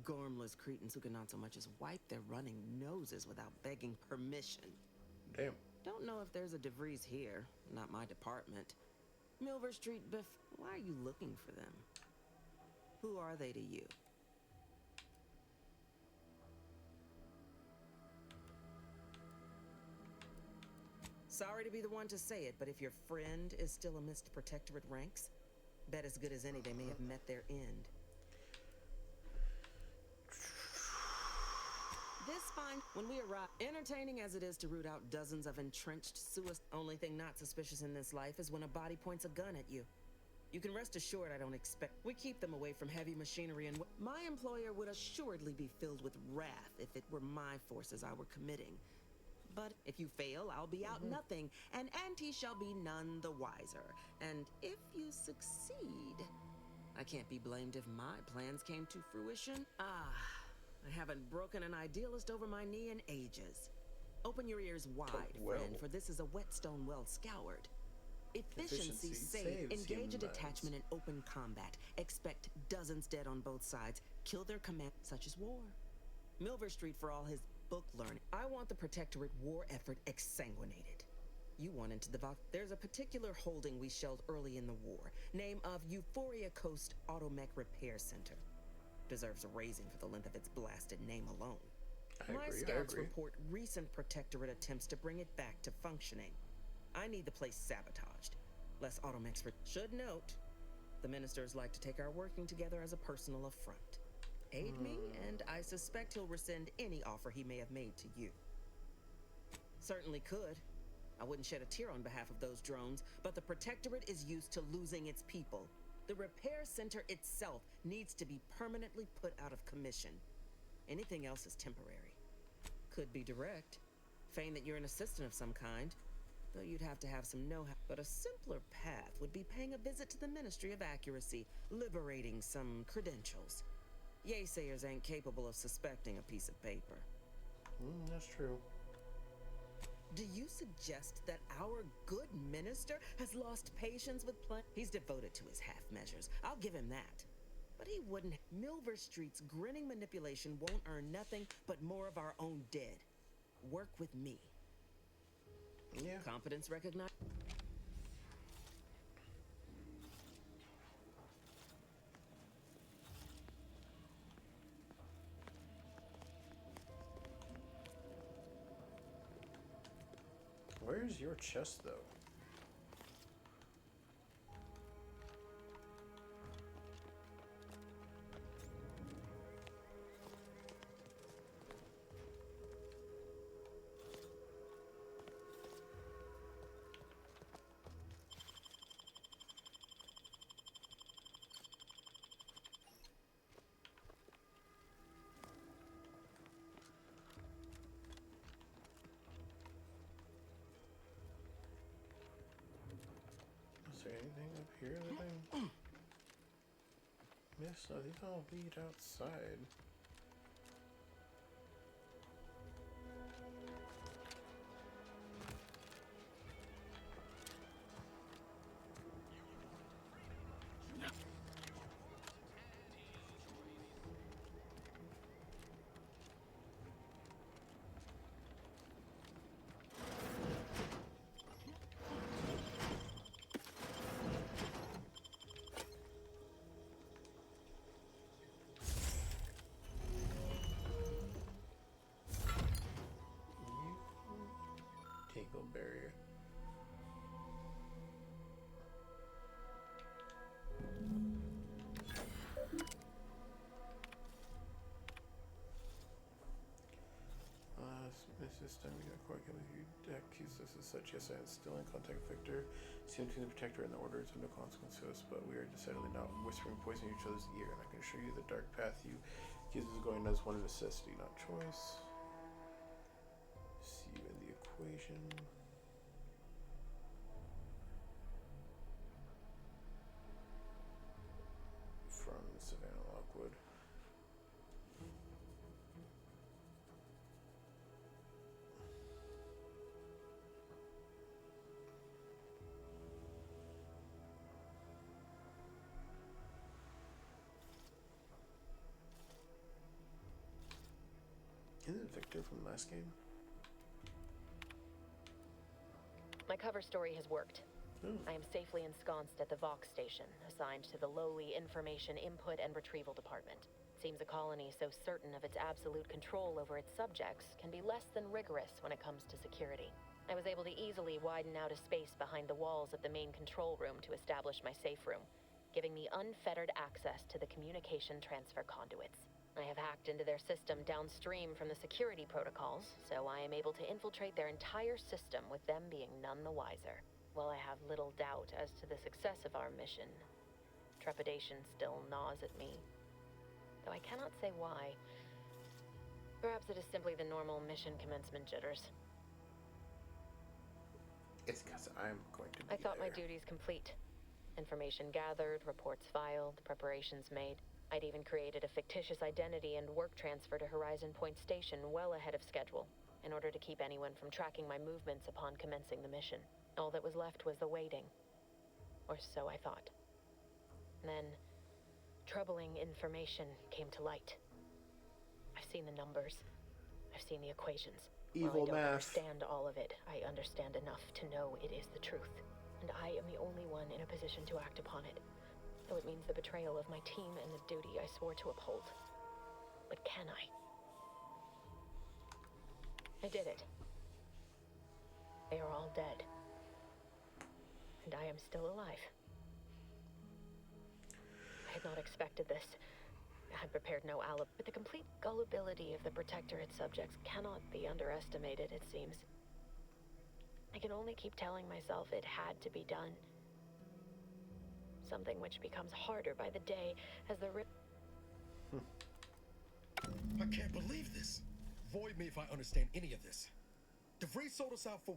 gormless cretins who can not so much as wipe their running noses without begging permission. Damn. Don't know if there's a DeVries here. Not my department. Milver Street Biff. Why are you looking for them? Who are they to you? Sorry to be the one to say it, but if your friend is still amidst Protectorate ranks, bet as good as any they may have met their end. This fine, when we arrive, entertaining as it is to root out dozens of entrenched suicides, only thing not suspicious in this life is when a body points a gun at you. You can rest assured I don't expect. We keep them away from heavy machinery, and my employer would assuredly be filled with wrath if it were my forces I were committing. But if you fail, I'll be out nothing, and Auntie shall be none the wiser. And if you succeed, I can't be blamed if my plans came to fruition. I haven't broken an idealist over my knee in ages. Open your ears wide, friend, for this is a whetstone well scoured. Efficiency save. Engage a detachment in open combat. Expect dozens dead on both sides. Kill their command, such as war. Milver Street for all his book learning. I want the Protectorate war effort exsanguinated. You want into the Vox. There's a particular holding we shelled early in the war. Name of Euphoria Coast Automech Repair Center. Deserves a raising for the length of its blasted name alone. My scouts report recent Protectorate attempts to bring it back to functioning. I need the place sabotaged. Less Automechs should note, the ministers like to take our working together as a personal affront. paid me, and I suspect he'll rescind any offer he may have made to you. Certainly could. I wouldn't shed a tear on behalf of those drones, but the Protectorate is used to losing its people. The repair center itself needs to be permanently put out of commission. Anything else is temporary. Could be direct. Feign that you're an assistant of some kind, though you'd have to have some know-how. But a simpler path would be paying a visit to the Ministry of Accuracy, liberating some credentials. Yaysayers ain't capable of suspecting a piece of paper. That's true. Do you suggest that our good minister has lost patience with He's devoted to his half measures. I'll give him that. But he wouldn't. Milver Street's grinning manipulation won't earn nothing but more of our own dead. Work with me. Yeah. Competence recognized. Where's your chest, though? Is there anything up here that I missed? Oh, these all lead outside. Tangle barrier. This time we got quite you accused us as such. Yes, I am still in contact with Victor. Seem to be the Protector and the Order is of no consequence to us, but we are decidedly not whispering poison in each other's ear, and I can assure you the dark path you accuse us of going as one necessity, not choice. See you in the equation. From Savannah Lockwood. Isn't it Victor from the last game? My cover story has worked. I am safely ensconced at the Vox station, assigned to the lowly Information Input and Retrieval Department. Seems a colony so certain of its absolute control over its subjects can be less than rigorous when it comes to security. I was able to easily widen out a space behind the walls of the main control room to establish my safe room, giving me unfettered access to the communication transfer conduits. I have hacked into their system downstream from the security protocols, so I am able to infiltrate their entire system with them being none the wiser. While I have little doubt as to the success of our mission, trepidation still gnaws at me, though I cannot say why. Perhaps it is simply the normal mission commencement jitters. It's because I'm going to be I thought my duties complete. Information gathered, reports filed, preparations made. I'd even created a fictitious identity and work transfer to Horizon Point Station well ahead of schedule, in order to keep anyone from tracking my movements upon commencing the mission. All that was left was the waiting. Or so I thought. Then, troubling information came to light. I've seen the numbers. I've seen the equations. Evil While I don't math. understand all of it, I understand enough to know it is the truth. And I am the only one in a position to act upon it. Though it means the betrayal of my team and the duty I swore to uphold. But can I? I did it. They are all dead. And I am still alive. I had not expected this. I prepared no alibi, but the complete gullibility of the Protectorate subjects cannot be underestimated, it seems. I can only keep telling myself it had to be done. Something which becomes harder by the day as the I can't believe this. Void me if I understand any of this. DeVries sold us out for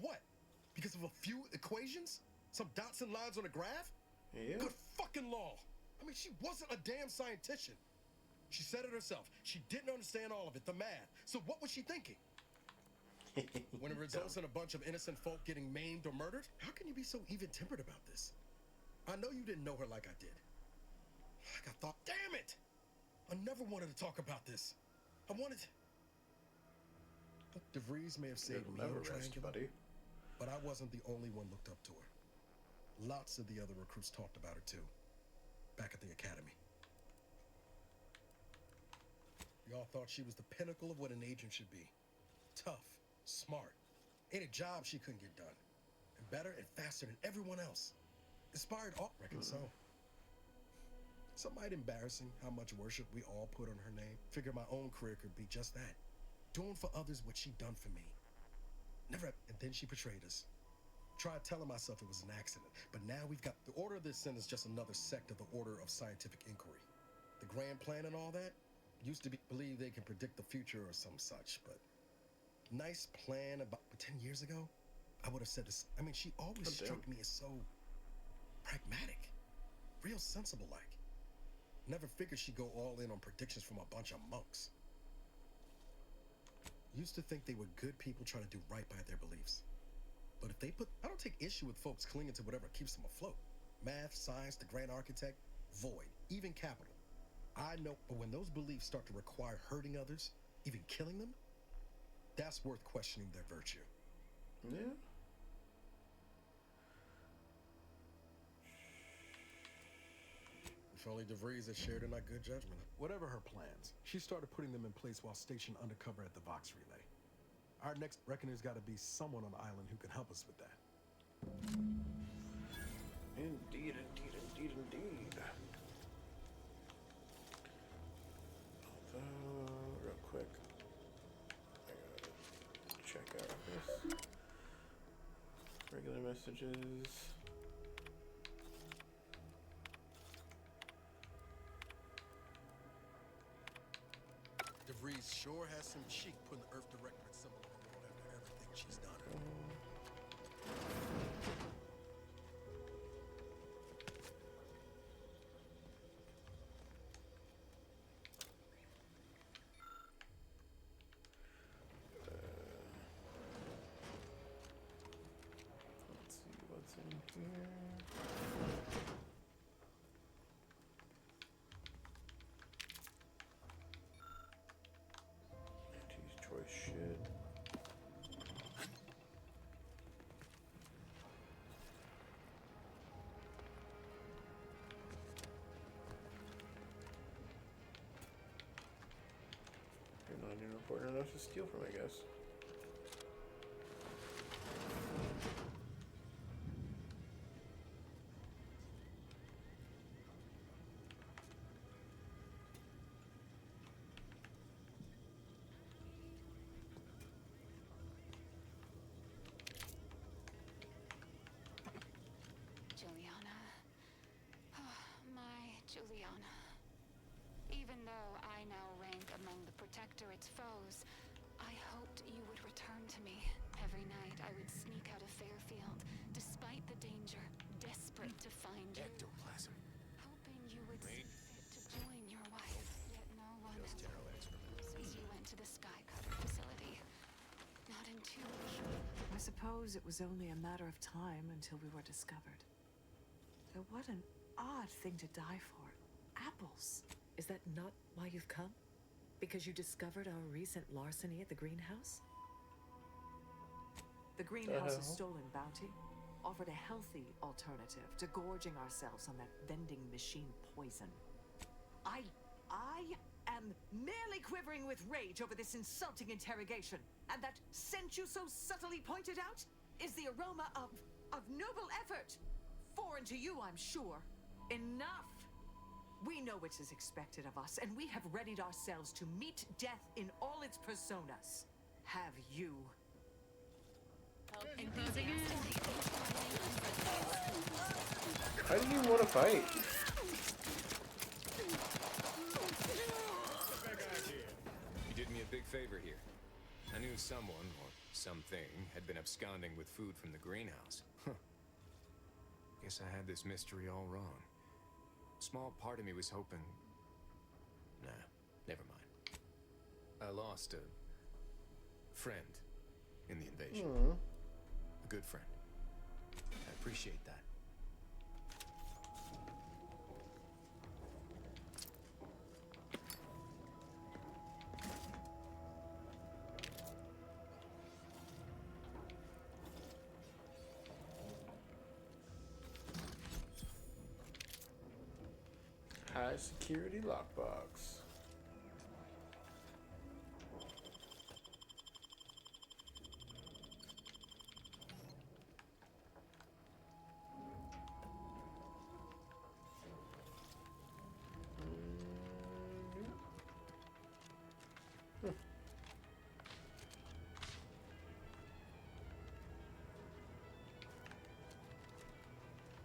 what? Because of a few equations? Some dots and lines on a graph? Yeah. Good fucking law. I mean, she wasn't a damn scientist. She said it herself. She didn't understand all of it, the math. So what was she thinking? When it results in a bunch of innocent folk getting maimed or murdered? How can you be so even-tempered about this? I know you didn't know her like I did. Like I thought, damn it! I never wanted to talk about this. I wanted... Look, DeVries may have saved me in Triangular, but I wasn't the only one looked up to her. Lots of the other recruits talked about her too, back at the academy. Y'all thought she was the pinnacle of what an agent should be. Tough, smart, ain't a job she couldn't get done. And better and faster than everyone else. Inspired all, reckon so. Some might embarrassing how much worship we all put on her name. Figure my own career could be just that. Doing for others what she done for me. Never, and then she betrayed us. Tried telling myself it was an accident, but now we've got the Order of the Ascent is just another sect of the Order of Scientific Inquiry. The grand plan and all that used to believe they can predict the future or some such, but nice plan about 10 years ago, I would have said this. I mean, she always struck me as so pragmatic, real sensible like. Never figured she'd go all in on predictions from a bunch of monks. Used to think they were good people trying to do right by their beliefs. But if they I don't take issue with folks clinging to whatever keeps them afloat. Math, science, the grand architect, void, even capital. I know, but when those beliefs start to require hurting others, even killing them, that's worth questioning their virtue. Yeah. If only DeVries had shared in our good judgment. Whatever her plans, she started putting them in place while stationed undercover at the Vox Relay. Our next reckoner's got to be someone on the island who can help us with that. Indeed, indeed, indeed, indeed. Although, real quick, I gotta check out this. Regular messages. DeVries sure has some cheek putting the Earth Directorate symbol on the wall after everything she's done. Let's see what's in here. Choice shit. You're not even important enough to steal from, I guess. Juliana. Oh, my Juliana. Even though I now rank among the Protectorate's foes, I hoped you would return to me. Every night I would sneak out of Fairfield, despite the danger, desperate to find you. Ectoplasm. Hoping you would see fit to join your wife, yet no one has since you went to the Skycutter facility. Not in 2 weeks. I suppose it was only a matter of time until we were discovered. Though what an odd thing to die for. Apples. Is that not why you've come? Because you discovered our recent larceny at the greenhouse? The greenhouse's stolen bounty offered a healthy alternative to gorging ourselves on that vending machine poison. I am merely quivering with rage over this insulting interrogation, and that scent you so subtly pointed out is the aroma of noble effort. Foreign to you, I'm sure. Enough! We know what is expected of us, and we have readied ourselves to meet death in all its personas. Have you? Why do you want to fight? You did me a big favor here. I knew someone, or something, had been absconding with food from the greenhouse. Huh. Guess I had this mystery all wrong. Small part of me was hoping... Nah, never mind. I lost a friend in the invasion. A good friend. I appreciate that. High security lockbox.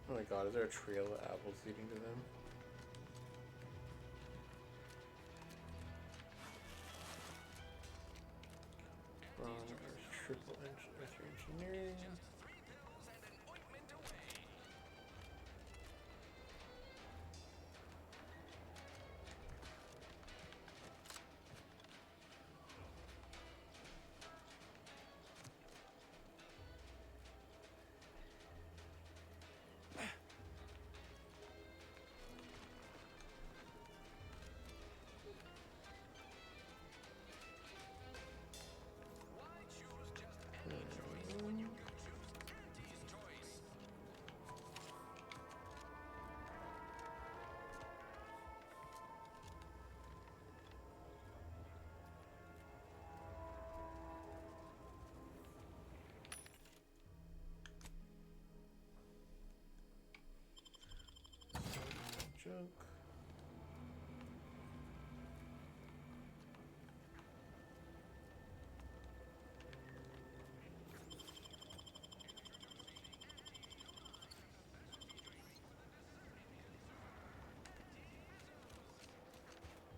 Oh my god, is there a trail of apples leading to them? Triple engineering. Junk.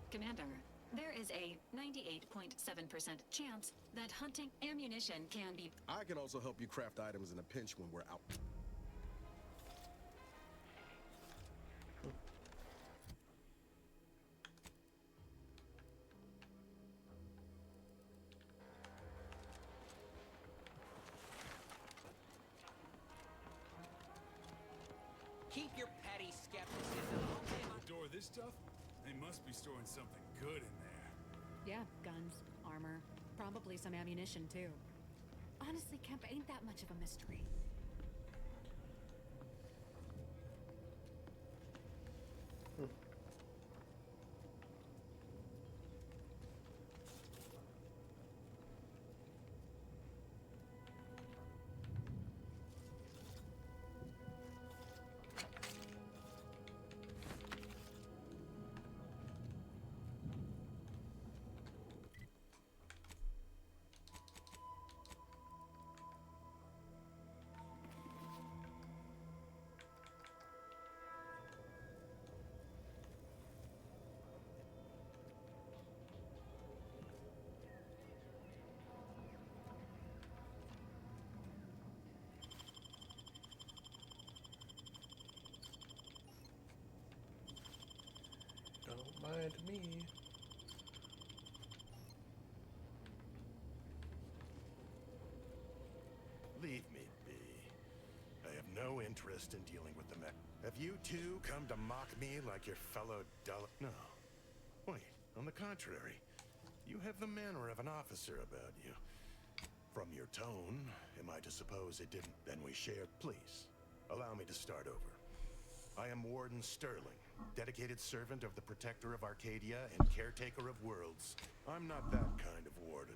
Commander, there is a 98.7% chance that hunting ammunition can be... I can also help you craft items in a pinch when we're out. Keep your petty skepticism. Store this stuff? They must be storing something good in there. Yeah, guns, armor, probably some ammunition too. Honestly, Kemp ain't that much of a mystery. Don't mind me. Leave me be. I have no interest in dealing with the men. Have you two come to mock me like your fellow dull? No. Wait, on the contrary. You have the manner of an officer about you. From your tone, am I to suppose it didn't? Then we shared. Please, allow me to start over. I am Warden Sterling, dedicated servant of the Protector of Arcadia and caretaker of worlds. I'm not that kind of warden.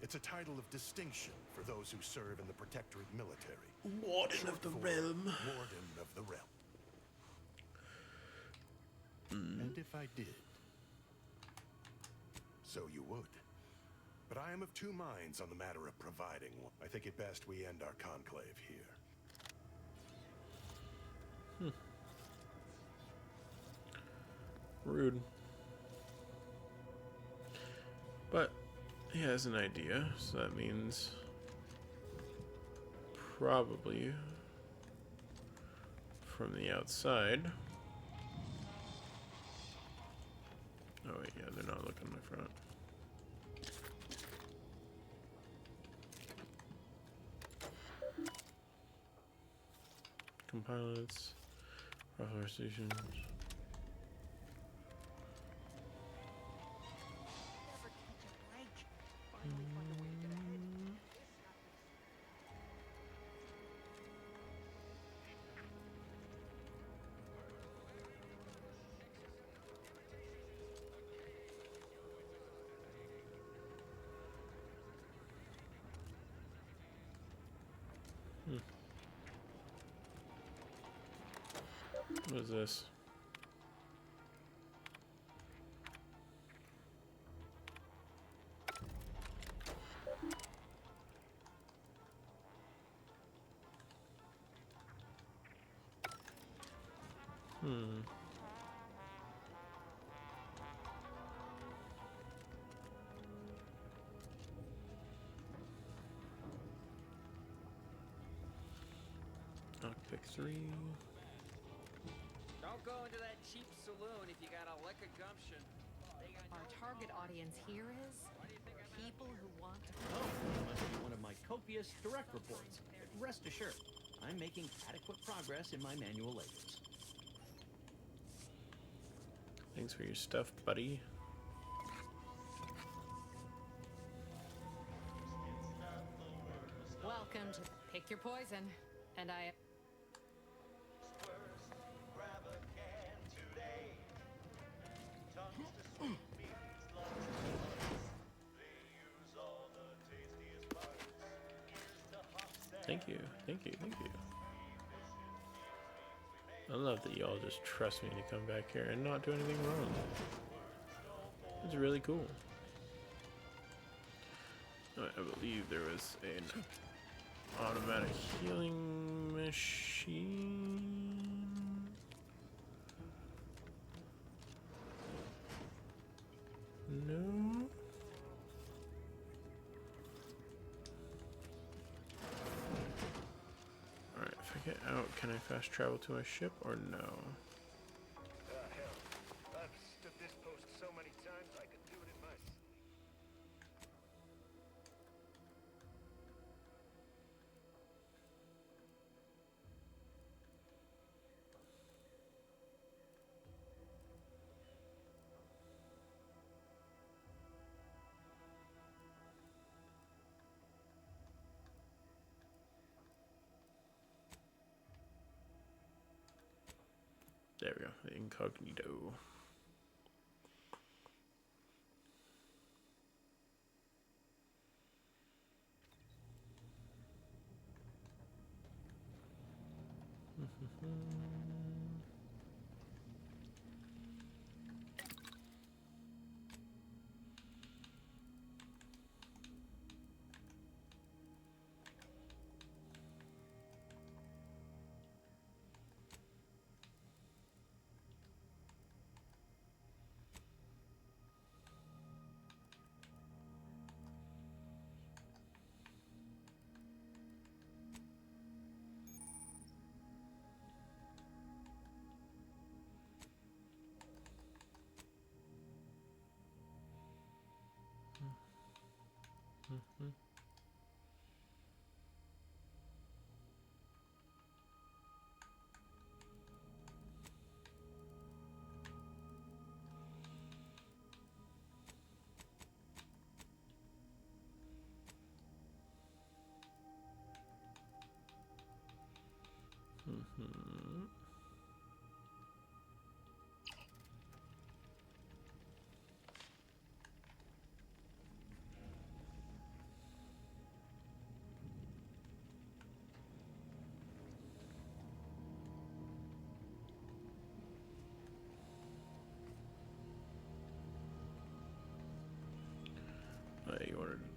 It's a title of distinction for those who serve in the Protectorate military. Warden of the Realm. Warden of the Realm. And if I did? So you would. But I am of two minds on the matter of providing one. I think it best we end our conclave here. Rude. But he has an idea, so that means probably from the outside. Oh wait, yeah, they're not looking in my front. Compilates, rougher stations. What is this? Pick 3. Don't go into that cheap saloon if you got a lick of gumption. Our target audience here is people who want to. Oh, that must be one of my copious direct reports. Rest assured, I'm making adequate progress in my manual labors. Thanks for your stuff, buddy. Welcome to Pick Your Poison. And I. Thank you, thank you, thank you. I love that y'all just trust me to come back here and not do anything wrong. It's really cool. I believe there was an automatic healing machine. No. Alright, if I get out, can I fast travel to my ship or no? Hell, I've stood this post so many times I could do it in my... There we go, the incognito.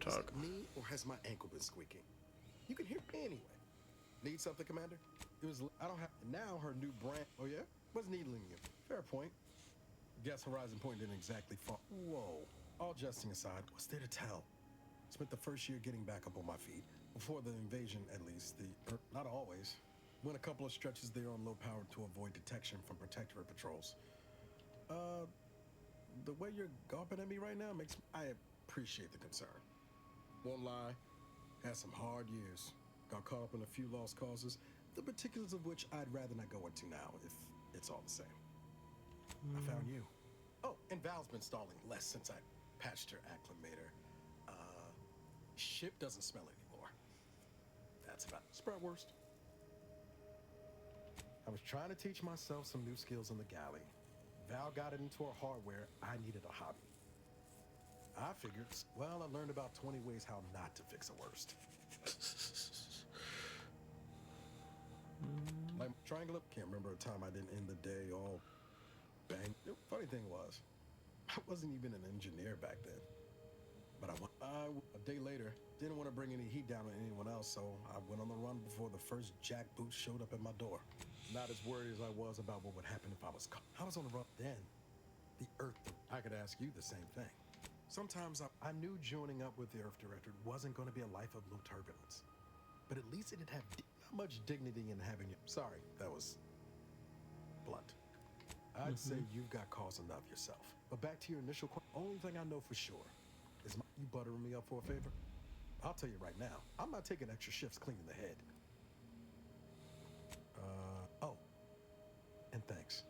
talk. Is it me, or has my ankle been squeaking? You can hear me anyway. Need something, Commander? It was. I don't have. Now her new brand. Oh yeah, what's needling you? Fair point. Guess Horizon Point didn't exactly fall. Whoa. All jesting aside, what's there to tell? Spent the first year getting back up on my feet. Before the invasion, at least. Not always. Went a couple of stretches there on low power to avoid detection from Protectorate patrols. The way you're gawping at me right now makes. I appreciate the concern. Won't lie. Had some hard years. Got caught up in a few lost causes, the particulars of which I'd rather not go into now, if it's all the same. I found you. Oh, and Val's been stalling less since I patched her acclimator. Ship doesn't smell anymore. That's about spread worst. I was trying to teach myself some new skills in the galley. Val got it into her hardware. I needed a hobby. I figured, well, I learned about 20 ways how not to fix a worst. Like triangle up, can't remember a time I didn't end the day all bang. The funny thing was, I wasn't even an engineer back then. But a day later, didn't want to bring any heat down on anyone else, so I went on the run before the first jackboot showed up at my door. Not as worried as I was about what would happen if I was caught. I was on the run then. The Earth, I could ask you the same thing. Sometimes I knew joining up with the Earth Directorate wasn't going to be a life of low turbulence. But at least it'd have not much dignity in having you. Sorry, that was blunt. I'd say you've got cause enough yourself. But back to your initial question, only thing I know for sure is you buttering me up for a favor? I'll tell you right now, I'm not taking extra shifts cleaning the head. Oh, and thanks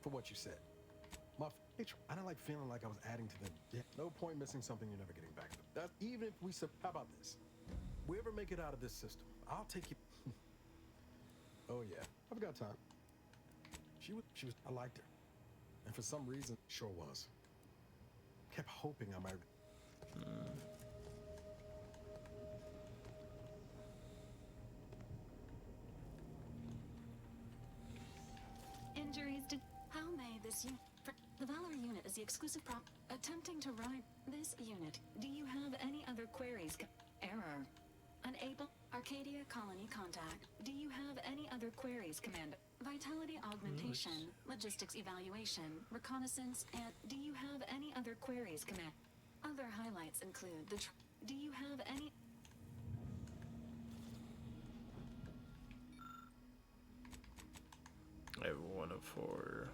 for what you said. I don't like feeling like I was adding to them. Yeah, no point missing something you're never getting back. That's even if we how about this? We ever make it out of this system, I'll take you. Oh yeah, I've got time. She was, I liked her. And for some reason, sure was. Kept hoping I might. Injuries to... How may this unit... The Valor unit is the exclusive prop... Attempting to ride this unit. Do you have any other queries? Error. Unable... Arcadia Colony contact. Do you have any other queries, Commander? Vitality augmentation, logistics evaluation, reconnaissance, and... Do you have any other queries, Commander? Other highlights include the... Do you have any... I have 1 of 4.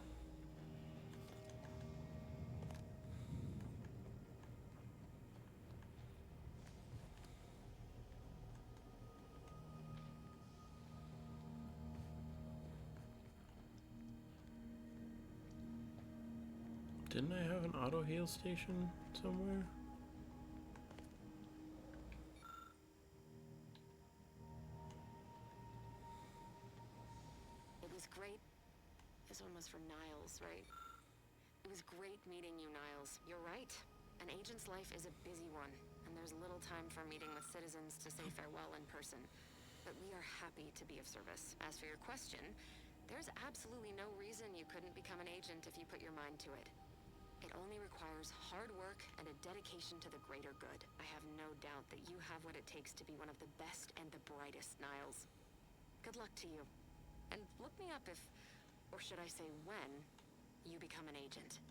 Didn't I have an auto heal station somewhere? It was great. This one was from Niles, right? It was great meeting you, Niles. You're right. An agent's life is a busy one, and there's little time for meeting with citizens to say farewell in person. But we are happy to be of service. As for your question, there's absolutely no reason you couldn't become an agent if you put your mind to it. It only requires hard work and a dedication to the greater good. I have no doubt that you have what it takes to be one of the best and the brightest, Niles. Good luck to you. And look me up if, or should I say when, you become an agent.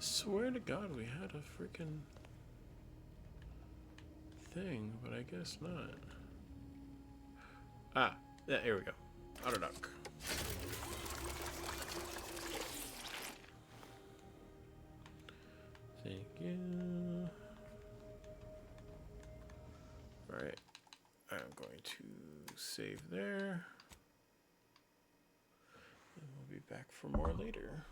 Swear to God, we had a freaking thing, but I guess not. Ah, yeah, here we go. Auto dock. Thank you. Alright, I'm going to save there. And we'll be back for more later.